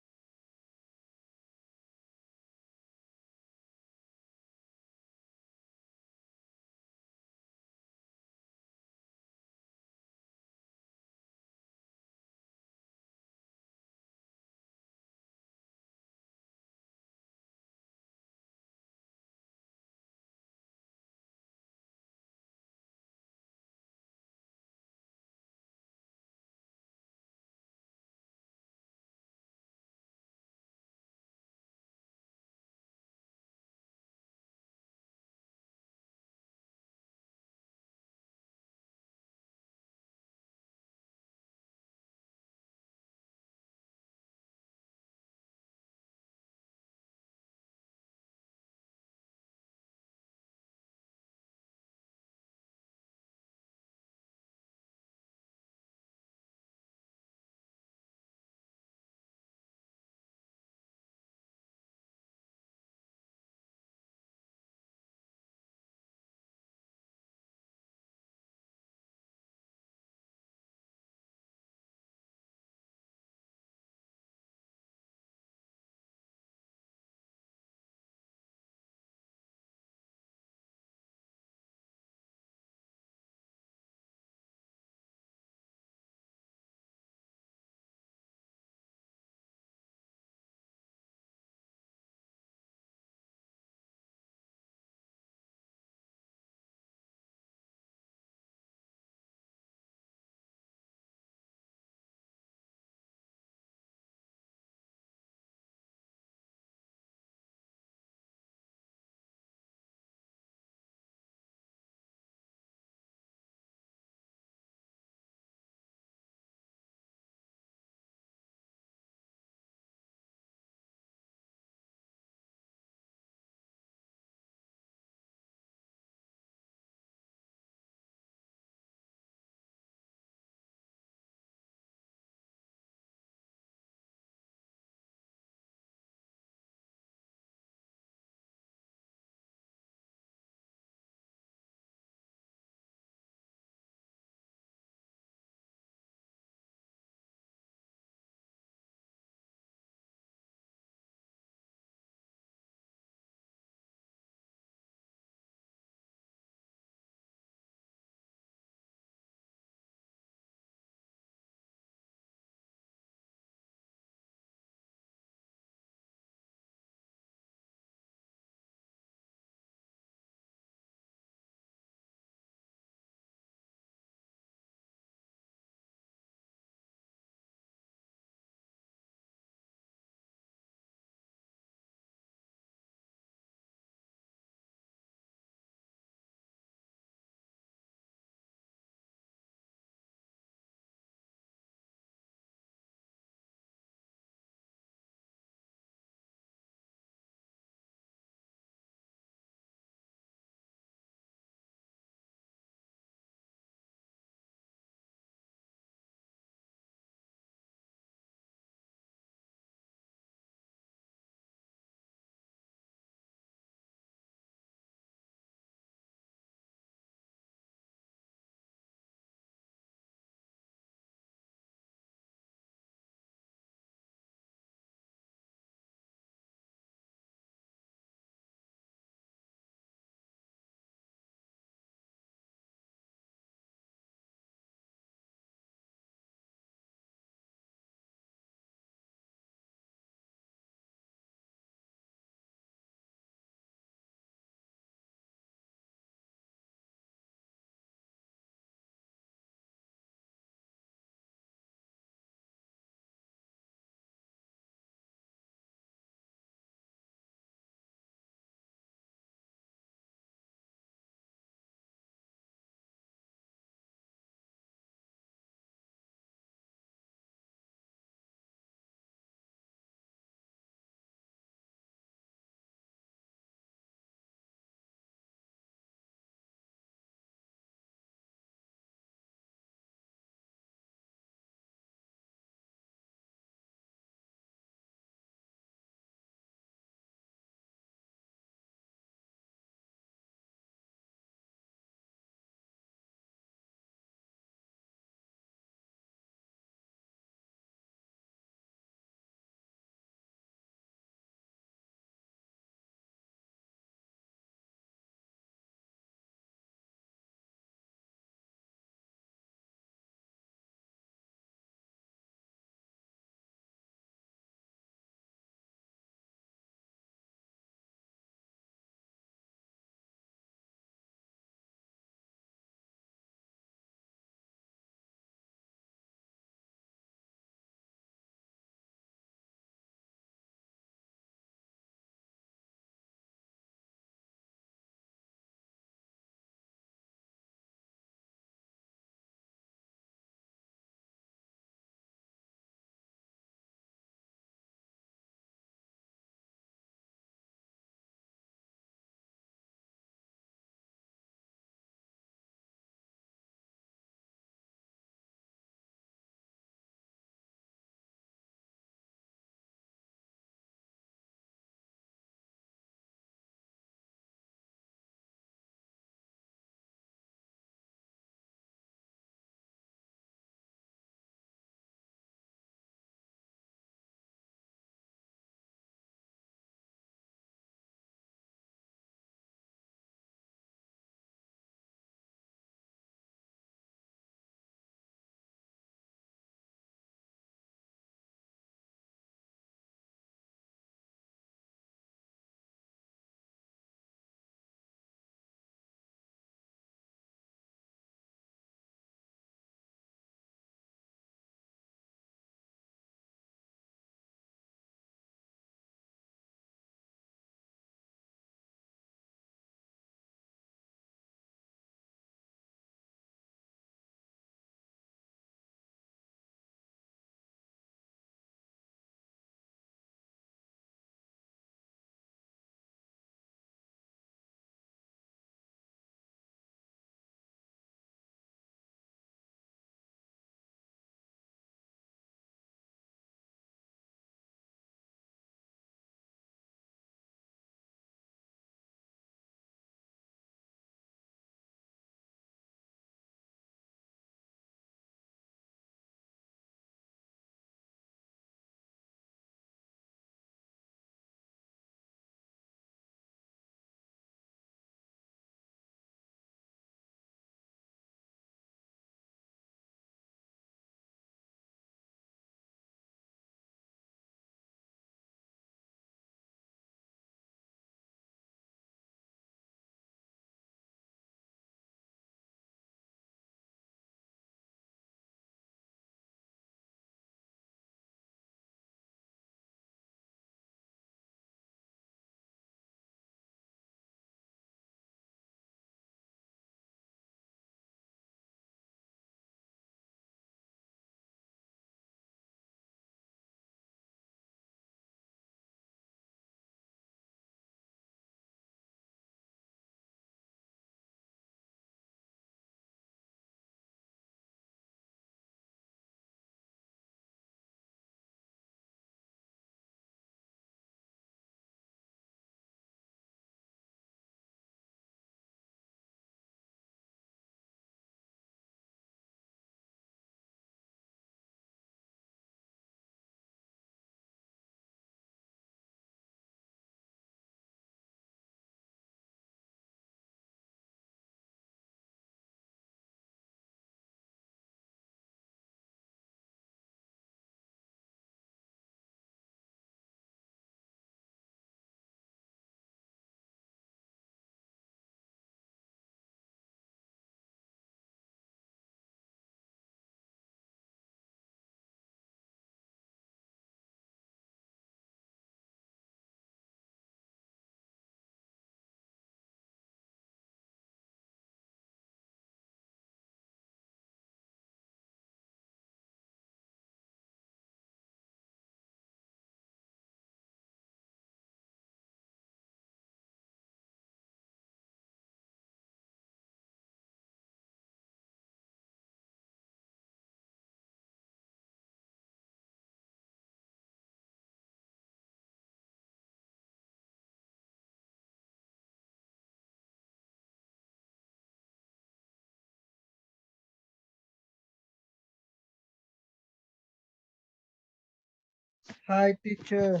Hi, teacher.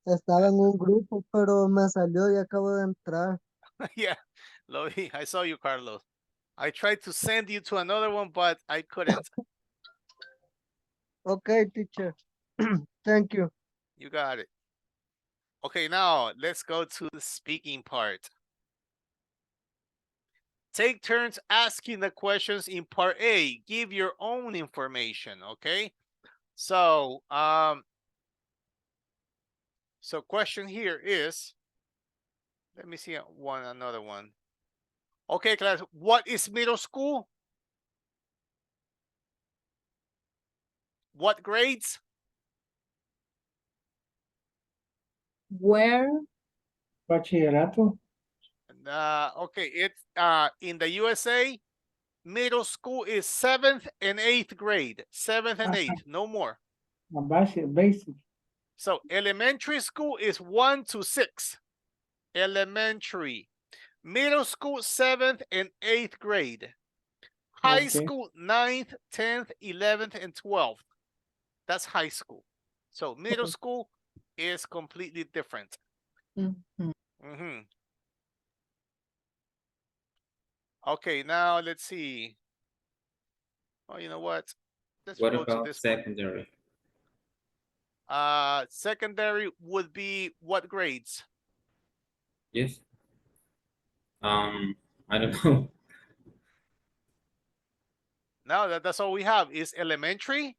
Estaba en un grupo, pero me salió y acabo de entrar. Yeah, Lodi, I saw you, Carlos. I tried to send you to another one, but I couldn't. Okay, teacher. Thank you. You got it. Okay, now let's go to the speaking part. Take turns asking the questions in part A. Give your own information, okay? So, question here is, let me see another one. Okay, class, what is middle school? What grades? Where? Bachillerato. Okay, it's in the USA, middle school is 7th and 8th grade. 7th and 8th, no more. Basic. So elementary school is 1 to 6. Elementary. Middle school, 7th and 8th grade. High school, 9th, 10th, 11th, and 12th. That's high school. So middle school is completely different. Okay, now let's see. Oh, you know what? Let's What go to about this secondary? one. Secondary would be what grades? Yes. I don't know. Now that's all we have is elementary,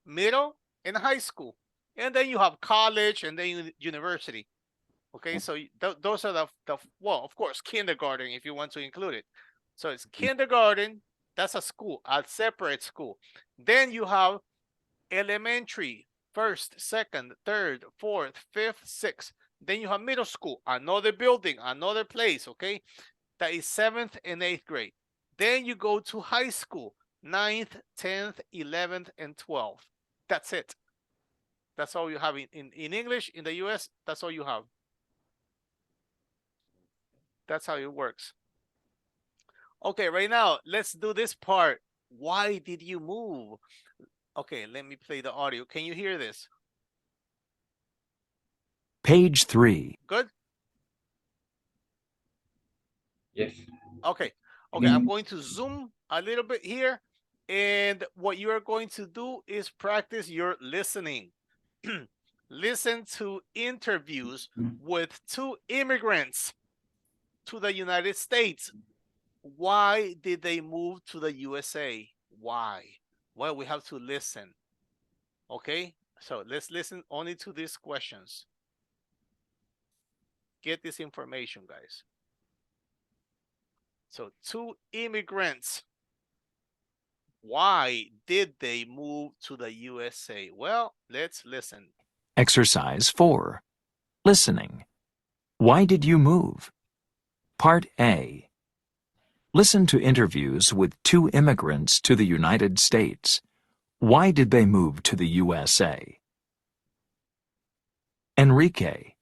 middle, and high school. And then you have college and then university. Okay, so those are the well, of course, kindergarten if you want to include it. So it's kindergarten, that's a school, a separate school. Then you have elementary, first, second, third, fourth, fifth, sixth. Then you have middle school, another building, another place, okay? That is 7th and 8th grade. Then you go to high school, 9th, 10th, 11th, and 12th. That's it. That's all you have in English, in the US, that's all you have. That's how it works. Okay, right now, let's do this part. Why did you move? Okay, let me play the audio. Can you hear this? Page 3. Good? Yes. Okay. Okay, I'm going to zoom a little bit here. And what you are going to do is practice your listening. Listen to interviews with 2 immigrants to the United States. Why did they move to the USA? Why? Well, we have to listen. Okay, so let's listen only to these questions. Get this information, guys. So 2 immigrants. Why did they move to the USA? Well, let's listen. Exercise 4. Listening. Why did you move? Part A. Listen to interviews with 2 immigrants to the United States. Why did they move to the USA? Enrique.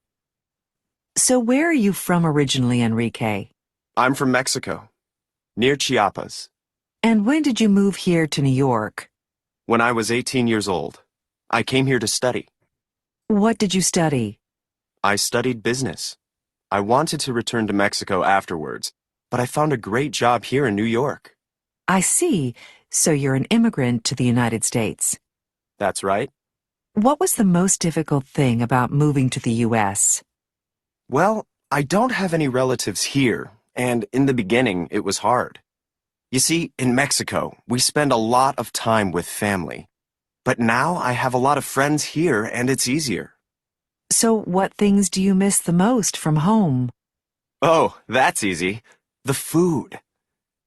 So where are you from originally, Enrique? I'm from Mexico, near Chiapas. And when did you move here to New York? When I was 18 years old, I came here to study. What did you study? I studied business. I wanted to return to Mexico afterwards, but I found a great job here in New York. I see. So you're an immigrant to the United States. That's right. What was the most difficult thing about moving to the U.S.? Well, I don't have any relatives here, and in the beginning it was hard. You see, in Mexico, we spend a lot of time with family. But now I have a lot of friends here, and it's easier. So what things do you miss the most from home? Oh, that's easy. The food.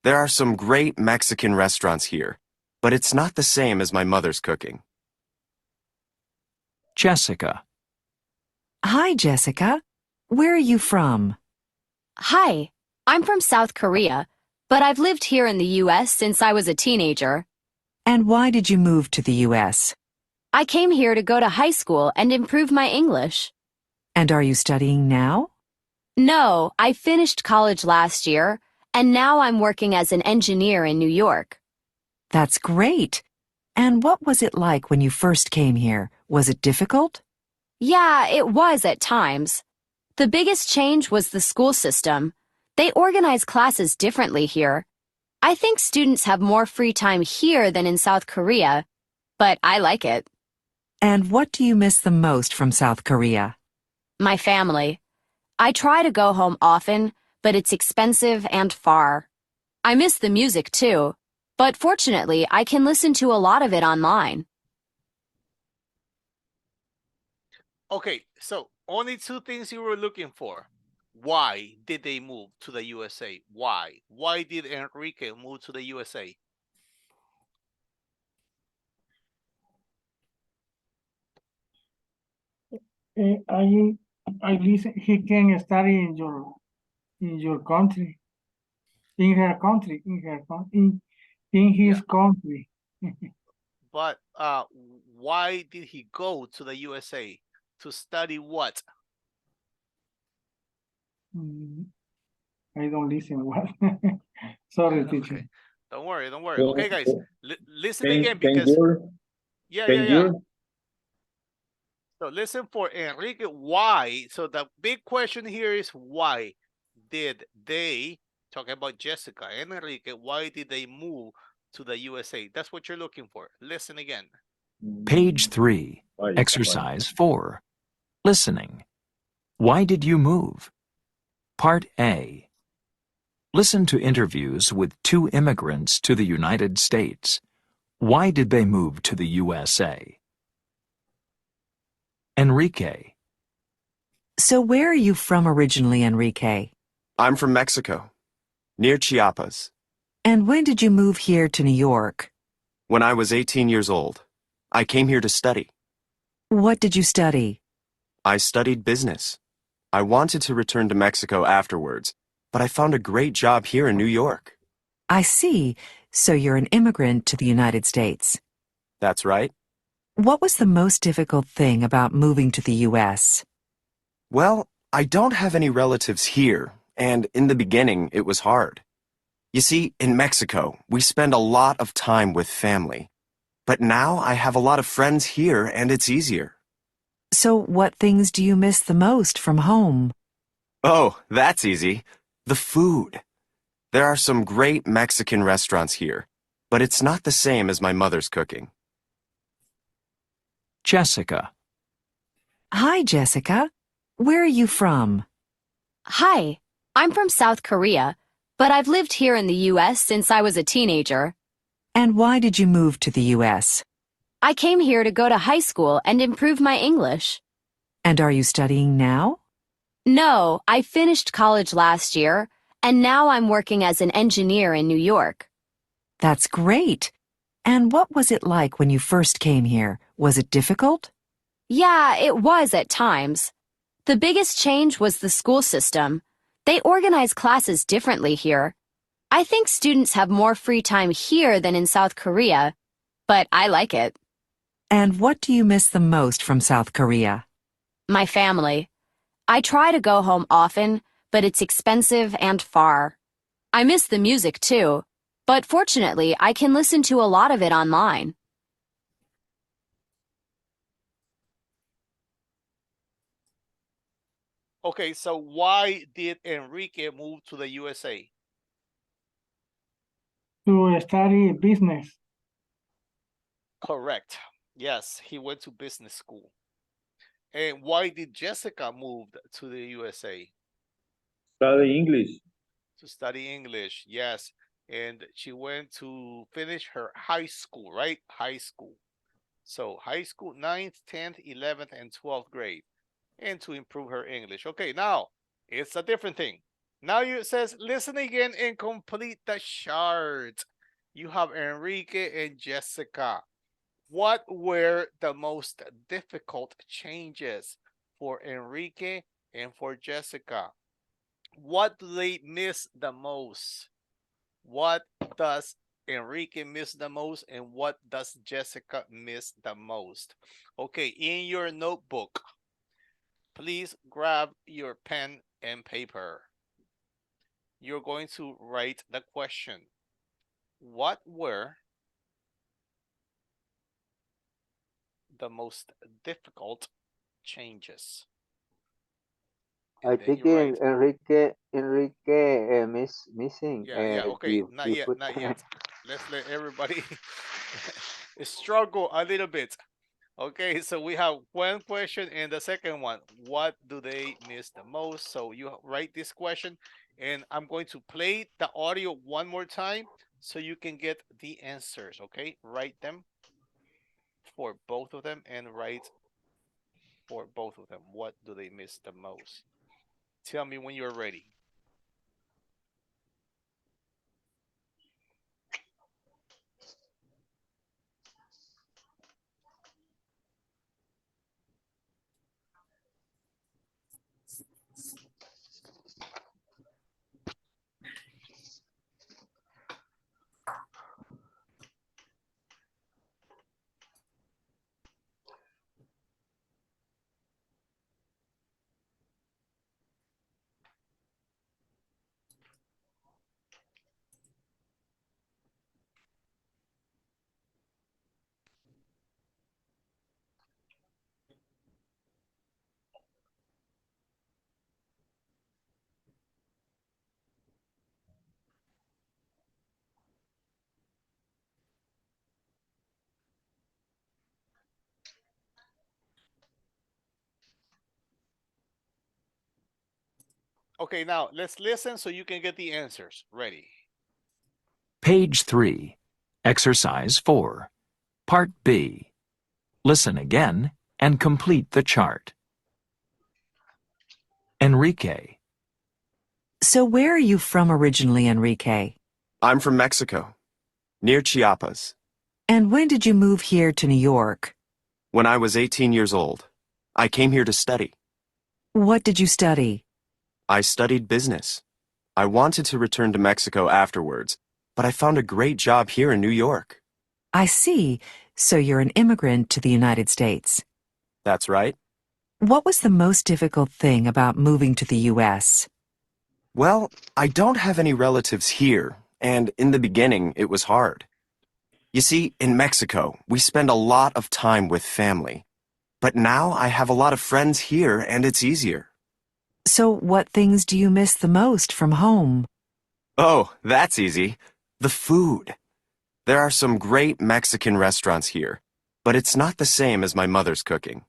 There are some great Mexican restaurants here, but it's not the same as my mother's cooking. Jessica. Hi, Jessica. Where are you from? Hi, I'm from South Korea, but I've lived here in the U.S. since I was a teenager. And why did you move to the U.S.? I came here to go to high school and improve my English. And are you studying now? No, I finished college last year, and now I'm working as an engineer in New York. That's great. And what was it like when you first came here? Was it difficult? Yeah, it was at times. The biggest change was the school system. They organize classes differently here. I think students have more free time here than in South Korea, but I like it. And what do you miss the most from South Korea? My family. I try to go home often, but it's expensive and far. I miss the music too, but fortunately I can listen to a lot of it online. Okay, so only two things you were looking for. Why did they move to the USA? Why? Why did Enrique move to the USA? I listen. He can study in your country, in her country, in his country. But why did he go to the USA? To study what? I don't listen well. Sorry, teacher. Okay, don't worry, don't worry. Okay, guys, listen again Can because yeah. you So listen for Enrique. Why? So the big question here is why did they, talking about Jessica and Enrique, why did they move to the USA? That's what you're looking for. Listen again. Page 3, Exercise 4. Listening. Why did you move? Part A. Listen to interviews with 2 immigrants to the United States. Why did they move to the USA? Enrique. So where are you from originally, Enrique? I'm from Mexico, near Chiapas. And when did you move here to New York? When I was 18 years old, I came here to study. What did you study? I studied business. I wanted to return to Mexico afterwards, but I found a great job here in New York. I see. So you're an immigrant to the United States. That's right. What was the most difficult thing about moving to the U.S.? Well, I don't have any relatives here, and in the beginning, it was hard. You see, in Mexico, we spend a lot of time with family. But now I have a lot of friends here, and it's easier. So what things do you miss the most from home? Oh, that's easy. The food. There are some great Mexican restaurants here, but it's not the same as my mother's cooking. Jessica. Hi, Jessica. Where are you from? Hi, I'm from South Korea, but I've lived here in the U.S. since I was a teenager. And why did you move to the U.S.? I came here to go to high school and improve my English. And are you studying now? No, I finished college last year, and now I'm working as an engineer in New York. That's great. And what was it like when you first came here? Was it difficult? Yeah, it was at times. The biggest change was the school system. They organize classes differently here. I think students have more free time here than in South Korea, but I like it. And what do you miss the most from South Korea? My family. I try to go home often, but it's expensive and far. I miss the music too, but fortunately I can listen to a lot of it online. Okay, so why did Enrique move to the USA? To study business. Correct. Yes, he went to business school. And why did Jessica move to the USA? study English? To study English, yes. And she went to finish her high school, right? High school. So high school, 9th, 10th, 11th, and 12th grade. And to improve her English. Okay, now it's a different thing. Now it says, listen again and complete the chart. You have Enrique and Jessica. What were the most difficult changes for Enrique and for Jessica? What do they miss the most? What does Enrique miss the most and what does Jessica miss the most? Okay, in your notebook, please grab your pen and paper. You're going to write the question. What were the most difficult changes? I think Enrique missing. Yeah, okay, not yet, not yet. Let's let everybody struggle a little bit. Okay, so we have one question and the second one. What do they miss the most? So you write this question, and I'm going to play the audio one more time so you can get the answers, okay? Write them for both of them and write for both of them. What do they miss the most? Tell me when you're ready. Okay, now let's listen so you can get the answers. Ready? Page 3, Exercise 4, Part B. Listen again and complete the chart. Enrique. So where are you from originally, Enrique? I'm from Mexico, near Chiapas. And when did you move here to New York? When I was 18 years old, I came here to study. What did you study? I studied business. I wanted to return to Mexico afterwards, but I found a great job here in New York. I see. So you're an immigrant to the United States. That's right. What was the most difficult thing about moving to the U.S.? Well, I don't have any relatives here, and in the beginning, it was hard. You see, in Mexico, we spend a lot of time with family. But now I have a lot of friends here, and it's easier. So what things do you miss the most from home? Oh, that's easy. The food. There are some great Mexican restaurants here, but it's not the same as my mother's cooking.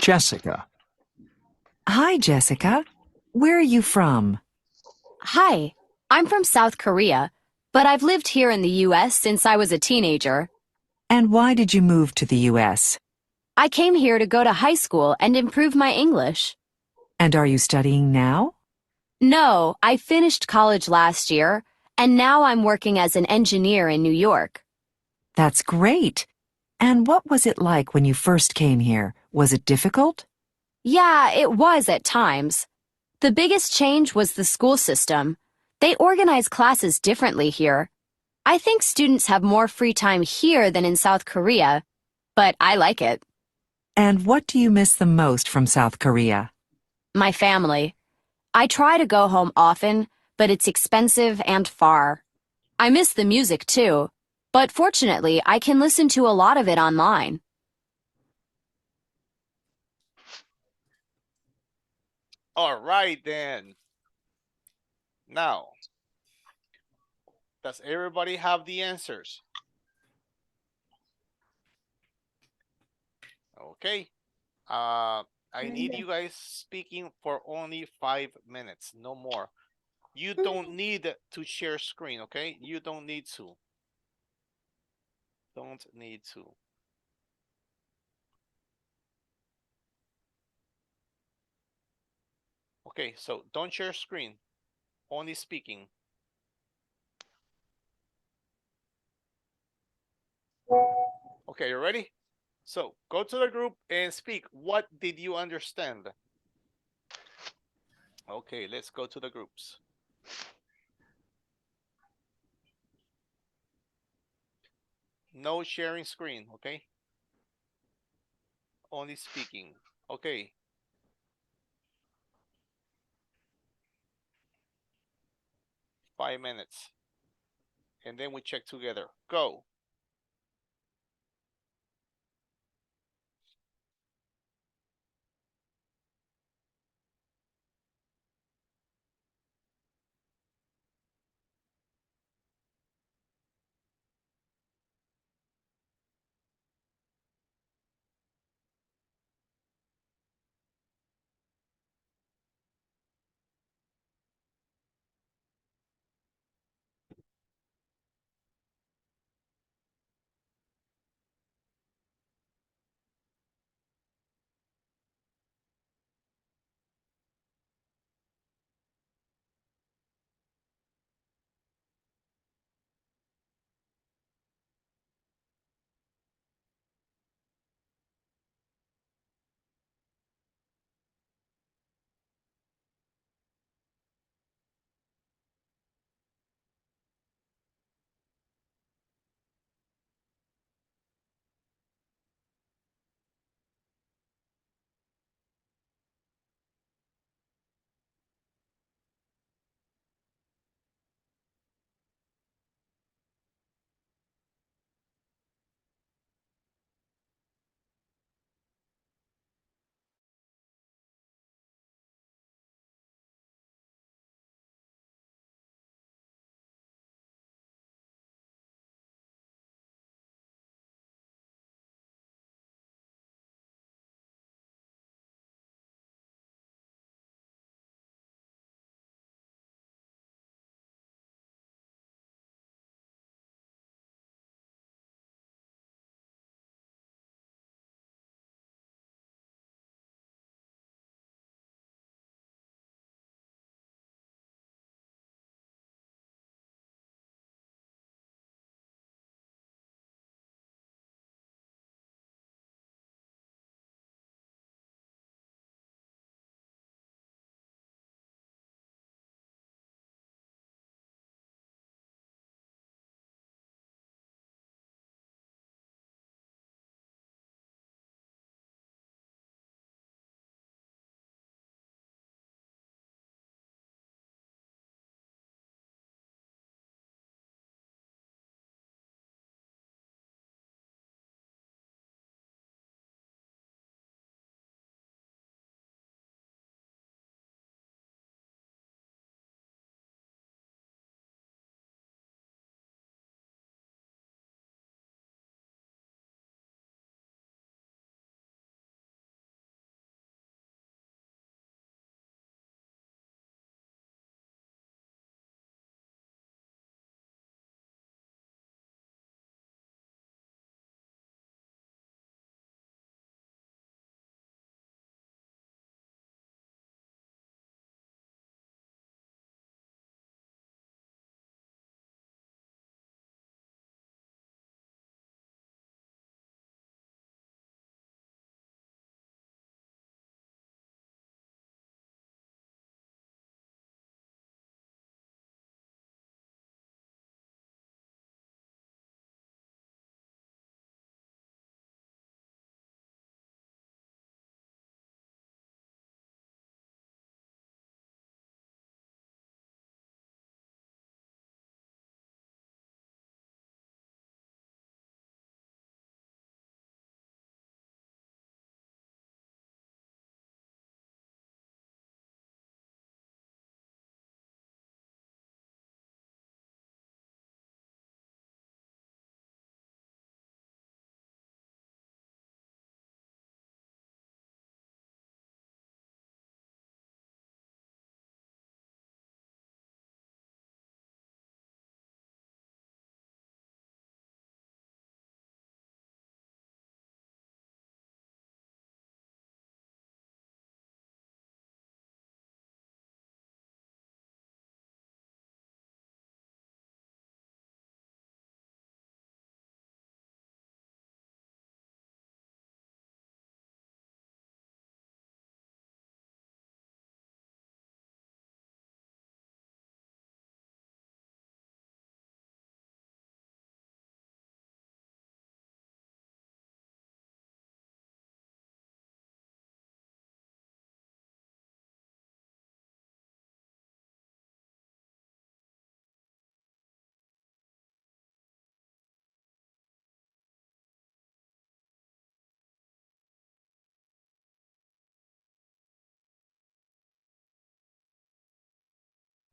Jessica. Hi, Jessica. Where are you from? Hi, I'm from South Korea, but I've lived here in the U.S. since I was a teenager. And why did you move to the U.S.? I came here to go to high school and improve my English. And are you studying now? No, I finished college last year, and now I'm working as an engineer in New York. That's great. And what was it like when you first came here? Was it difficult? Yeah, it was at times. The biggest change was the school system. They organize classes differently here. I think students have more free time here than in South Korea, but I like it. And what do you miss the most from South Korea? My family. I try to go home often, but it's expensive and far. I miss the music too, but fortunately I can listen to a lot of it online. All right, then. Now, does everybody have the answers? Okay. I need you guys speaking for only 5 minutes, no more. You don't need to share screen, okay? You don't need to. Don't need to. Okay, so don't share screen, only speaking. Okay, you ready? So go to the group and speak. What did you understand? Okay, let's go to the groups. No sharing screen, okay? Only speaking. Okay. Five minutes. And then we check together. Go.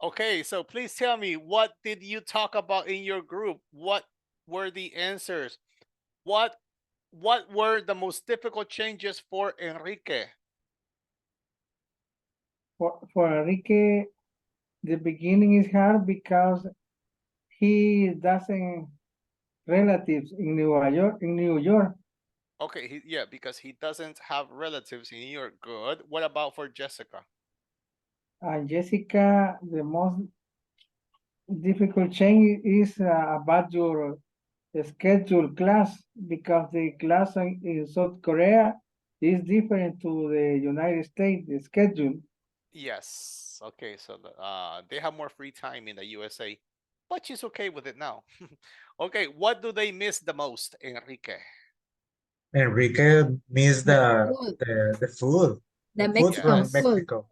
Okay, so please tell me, what did you talk about in your group? What were the answers? What were the most difficult changes for Enrique? For Enrique, the beginning is hard because he doesn't relatives in New York. Okay, yeah, because he doesn't have relatives in New York. Good. What about for Jessica? And Jessica, the most difficult change is about your schedule class because the class in South Korea is different to the United States the schedule. Yes. Okay, so they have more free time in the USA, but she's okay with it now. Okay, what do they miss the most, Enrique? Enrique missed Food. the food. The The food Mexican from Yes. food. Mexico.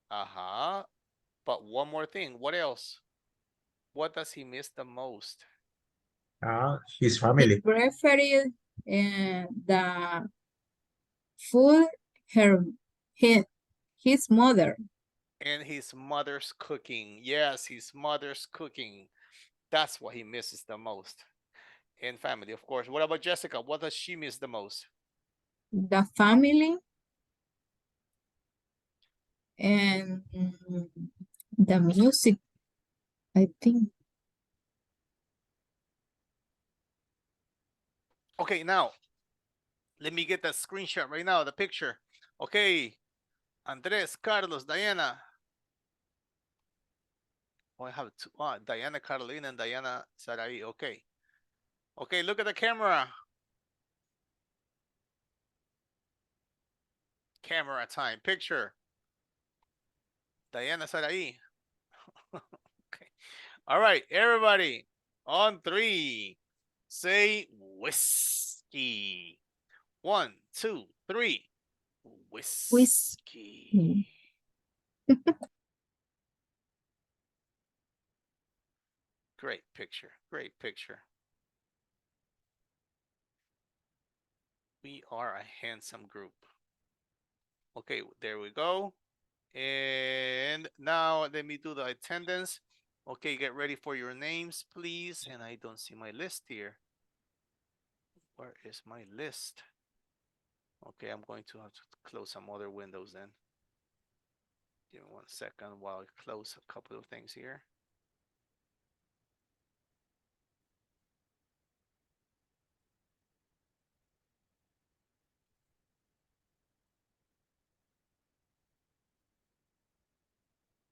Uh-huh. But one more thing. What else? What does he miss the most? His He family. preferred the food his mother. And his mother's cooking. Yes, his mother's cooking. That's what he misses the most. And family, of course. What about Jessica? What does she miss the most? The family and the music, I think. Okay, now let me get that screenshot right now, the picture. Okay, Andres, Carlos, Diana. Oh, I have two. Diana Carolina and Diana Sarai. Okay. Okay, look at the camera. Camera time. Picture. Diana Sarai. Okay. All right, everybody. On three. Say whiskey. 1, 2, 3. Whiskey. Great picture. Great picture. We are a handsome group. Okay, there we go. And now let me do the attendance. Okay, get ready for your names, please. And I don't see my list here. Where is my list? Okay, I'm going to have to close some other windows then. Give me 1 second while I close a couple of things here.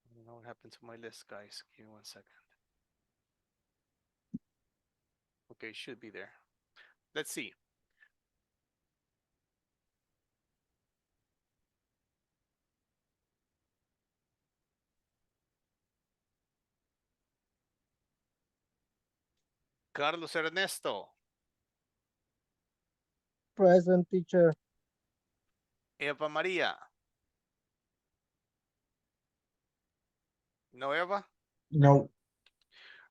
I don't know what happened to my list, guys. Give me 1 second. Okay, it should be there. Let's see. Carlos Ernesto. Present, teacher. Eva María. No, Eva? No.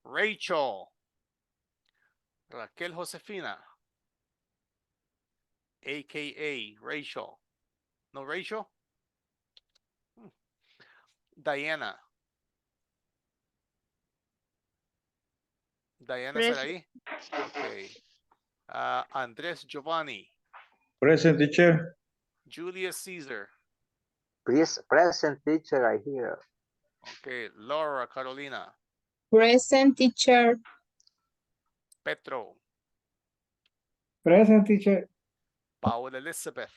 Rachel. Raquel Josefina. AKA Rachel. No, Rachel? Diana. Diana Present. Sarai. Okay. Andres Giovanni. Present, teacher. Julius Caesar. Please, present teacher, I hear. Okay. Laura Carolina. Present, teacher. Petro. Present, teacher. Paola Elizabeth.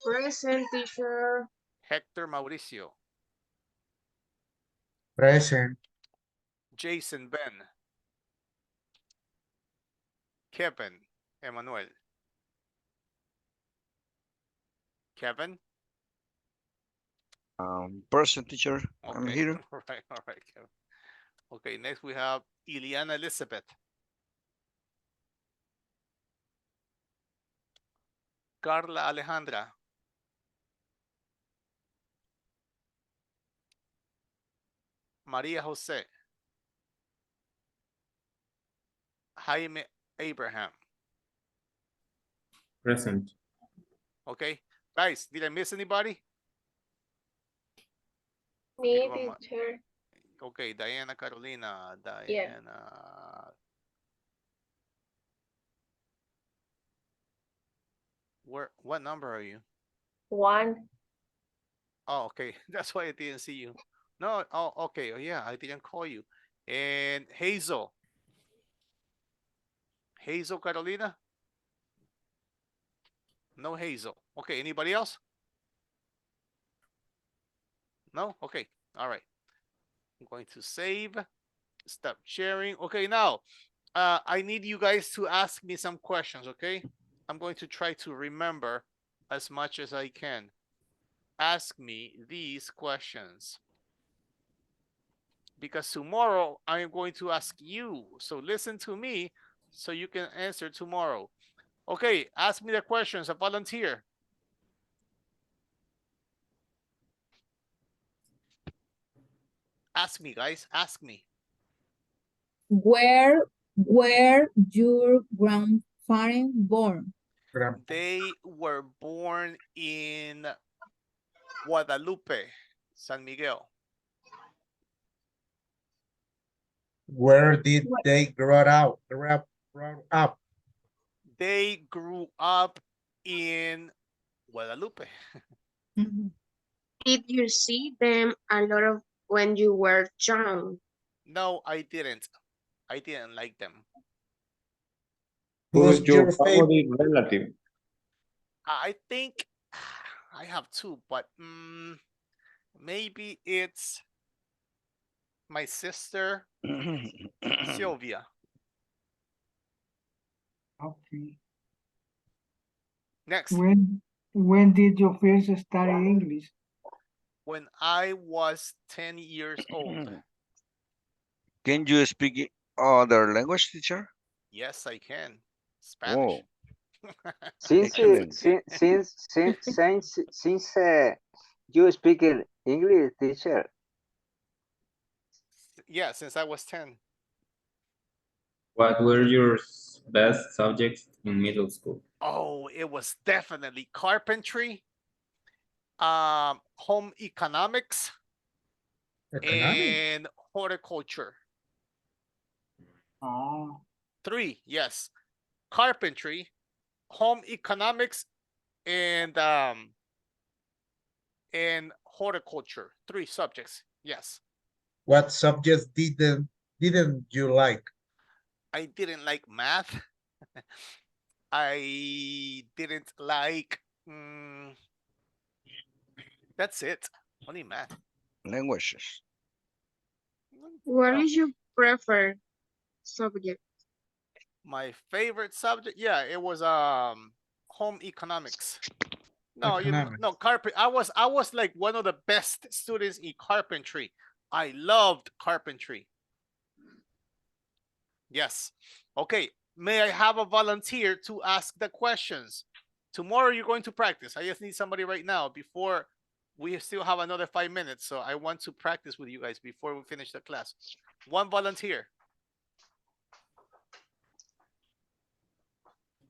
Present, teacher. Hector Mauricio. Present. Jason Ben. Kevin Emmanuel. Kevin. Present, teacher. Okay. I'm here. All right, Kevin. Okay, next we have Iliana Elizabeth. Carla Alejandra. Maria Jose. Jaime Abraham. Present. Okay, guys, did I miss anybody? Me, Give 'em teacher. Okay, Diana Carolina. Yeah. Diana. What number are you? 1. Oh, okay. That's why I didn't see you. No, oh, okay. Oh, yeah, I didn't call you. And Hazel. Hazel Carolina? No Hazel. Okay, anybody else? No? Okay. All right. I'm going to save. Stop sharing. Okay, now I need you guys to ask me some questions, okay? I'm going to try to remember as much as I can. Ask me these questions. Because tomorrow I am going to ask you. So listen to me so you can answer tomorrow. Okay, ask me the questions. A volunteer. Ask me, guys. Ask me. Where were your grandparents born? They were born in Guadalupe, San Miguel. Where did they grow up? Grow up? They grew up in Guadalupe. Did you see them a lot of when you were young? No, I didn't. I didn't like them. Who's Who's your your favorite relative? I think I have two, but maybe it's my sister, Sylvia. Okay. Next. When did you first study English? When I was 10 years old. Can you speak other language, teacher? Yes, I can. Spanish. Oh, Since excellent. since you speak in English, teacher. Yeah, since I was 10. What were your best subjects in middle school? Oh, it was definitely carpentry, home economics, and horticulture. Oh. 3, yes. Carpentry, home economics, and horticulture. 3 subjects. Yes. What subjects didn't you like? I didn't like math. I didn't like that's it. Only math. Languages. What is your preferred subject? My favorite subject, yeah, it was home economics. No, no carpet. I was like one of the best students in carpentry. I loved carpentry. Yes. Okay. May I have a volunteer to ask the questions? Tomorrow you're going to practice. I just need somebody right now before we still have another 5 minutes. So I want to practice with you guys before we finish the class. One volunteer.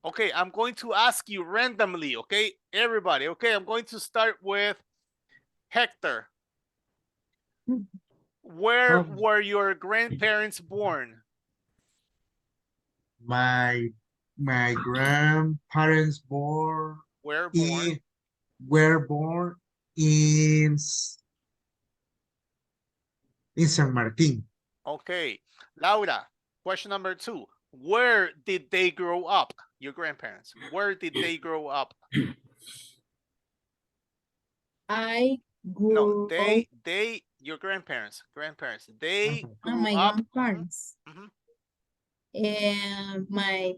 Okay, I'm going to ask you randomly, okay? Everybody, okay? I'm going to start with Hector. Where were your grandparents born? My grandparents were born in San Martin. Okay, Laura, question number 2. Where did they grow up? Your grandparents. Where did they grow up? I grew up. They, your grandparents. They grew My up. grandparents. And my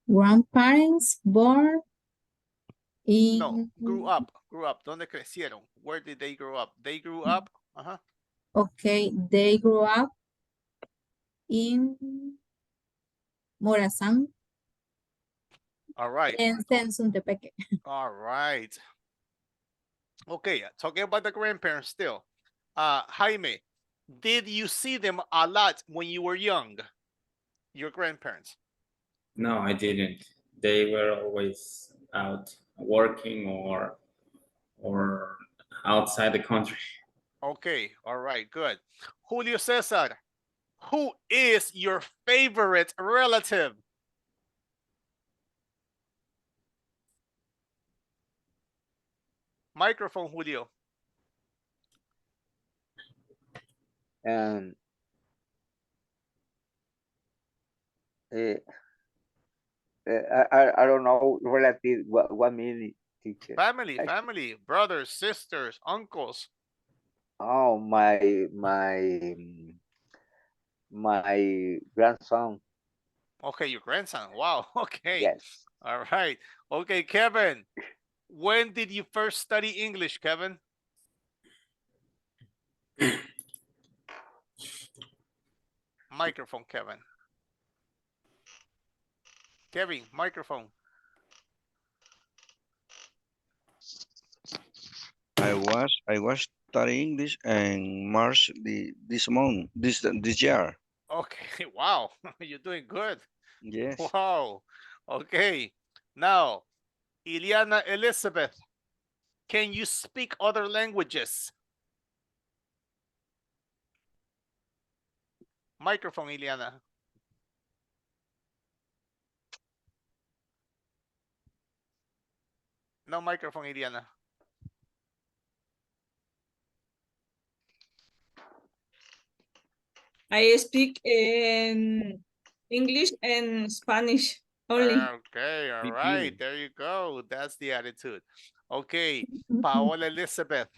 grandparents born in. No, grew up. ¿Dónde crecieron? Where did they grow up? They grew up. Okay, they grew up in Morazán. All right. En Sensuntepeque. All right. Okay, talking about the grandparents still. Jaime, did you see them a lot when you were young? Your grandparents? No, I didn't. They were always out working or outside the country. Okay, all right, good. Julio Cesar, who is your favorite relative? Microphone, Julio. And I don't know relative what meaning, teacher. Family, brothers, sisters, uncles. Oh, my grandson. Okay, your grandson. Wow. Okay. Yes. All right. Okay, Kevin. When did you first study English, Kevin? Microphone, Kevin. Kevin, microphone. I was studying English in March this year. Okay. Wow. You're doing good. Yes. Wow. Okay. Now, Iliana Elizabeth, can you speak other languages? Microphone, Iliana. No microphone, Iliana. I speak in English and Spanish only. Okay, all Me right. too. There you go. That's the attitude. Okay, Paola Elizabeth,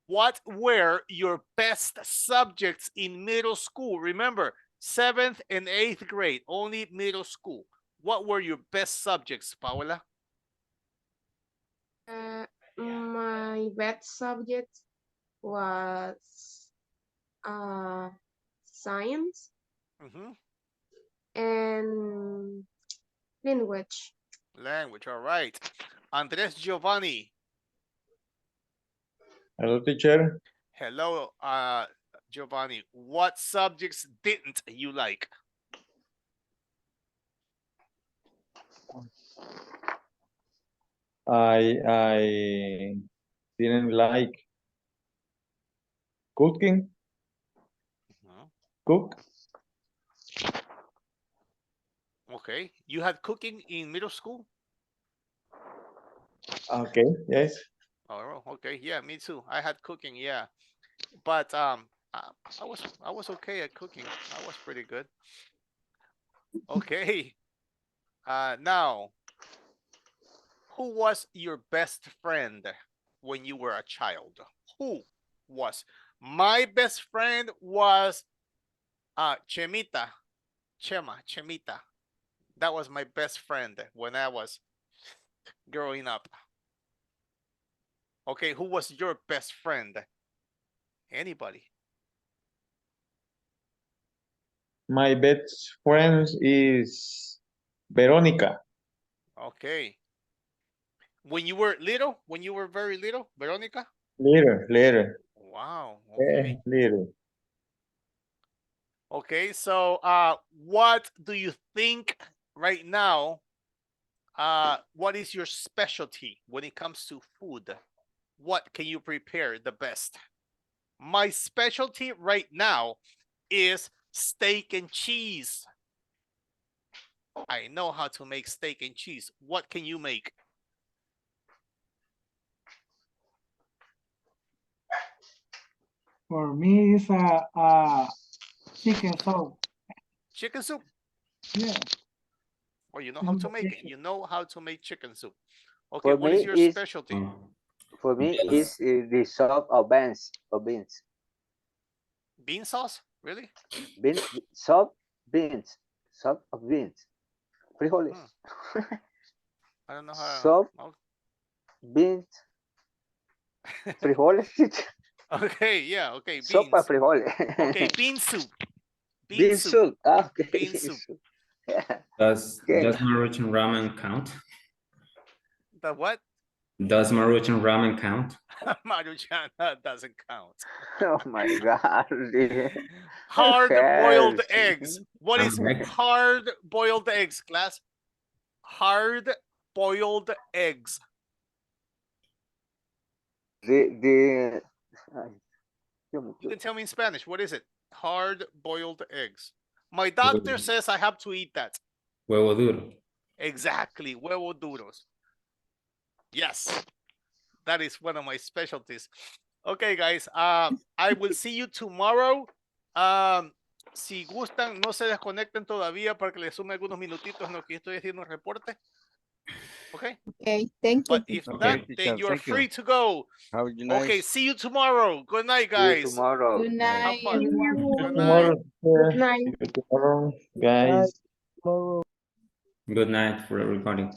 what were your best subjects in middle school? Remember, 7th and 8th grade, only middle school. What were your best subjects, Paola? My best subject was science and language. Language, all right. Andres Giovanni. Hello, teacher. Hello, Giovanni. What subjects didn't you like? I didn't like cooking. Cook. Okay. You had cooking in middle school? Okay, yes. Oh, okay. Yeah, me too. I had cooking, yeah. But I was okay at cooking. I was pretty good. Okay. Now, who was your best friend when you were a child? Who was? My best friend was Chemita. Chemita. That was my best friend when I was growing up. Okay, who was your best friend? Anybody? My best friend is Veronica. Okay. When you were little, when you were very little, Veronica? Later. Wow, okay. Later. Okay, so what do you think right now? What is your specialty when it comes to food? What can you prepare the best? My specialty right now is steak and cheese. I know how to make steak and cheese. What can you make? For me, it's a chicken soup. Chicken soup? Yeah. Well, you know how to make it. You know how to make chicken soup. Okay, For what is me your is specialty? for me is the soup of beans. Bean sauce? Really? Beans, soup, beans, soup of beans. Frijoles. I don't know how. Soup, Oh. beans, frijoles. Okay, yeah, okay, Sopa beans. frijoles. Okay, bean soup. Bean soup. Ah, okay. Bean soup. Does Okay. Maruchan ramen count? The what? Does Maruchan ramen count? Maruchan doesn't count. Oh my God. Hard-boiled Help. eggs. What is Egg. hard-boiled eggs, class? Hard-boiled eggs. The You can tell me in Spanish. What is it? Hard-boiled eggs. My doctor says I have to eat that. Huevo duro. Exactly. Huevo duros. Yes. That is one of my specialties. Okay, guys. I will see you tomorrow. Si gustan, no se desconecten todavía para que les sume algunos minutitos en lo que estoy haciendo un reporte. Okay. Okay, thank you. But if Okay, not, teacher, then you're thank you. free to go. Have a nice. Okay, see you tomorrow. Good night, See you guys. tomorrow. Good night, Have fun. everyone. Good night. Good night. See you tomorrow, guys. Tomorrow. Good night for everybody.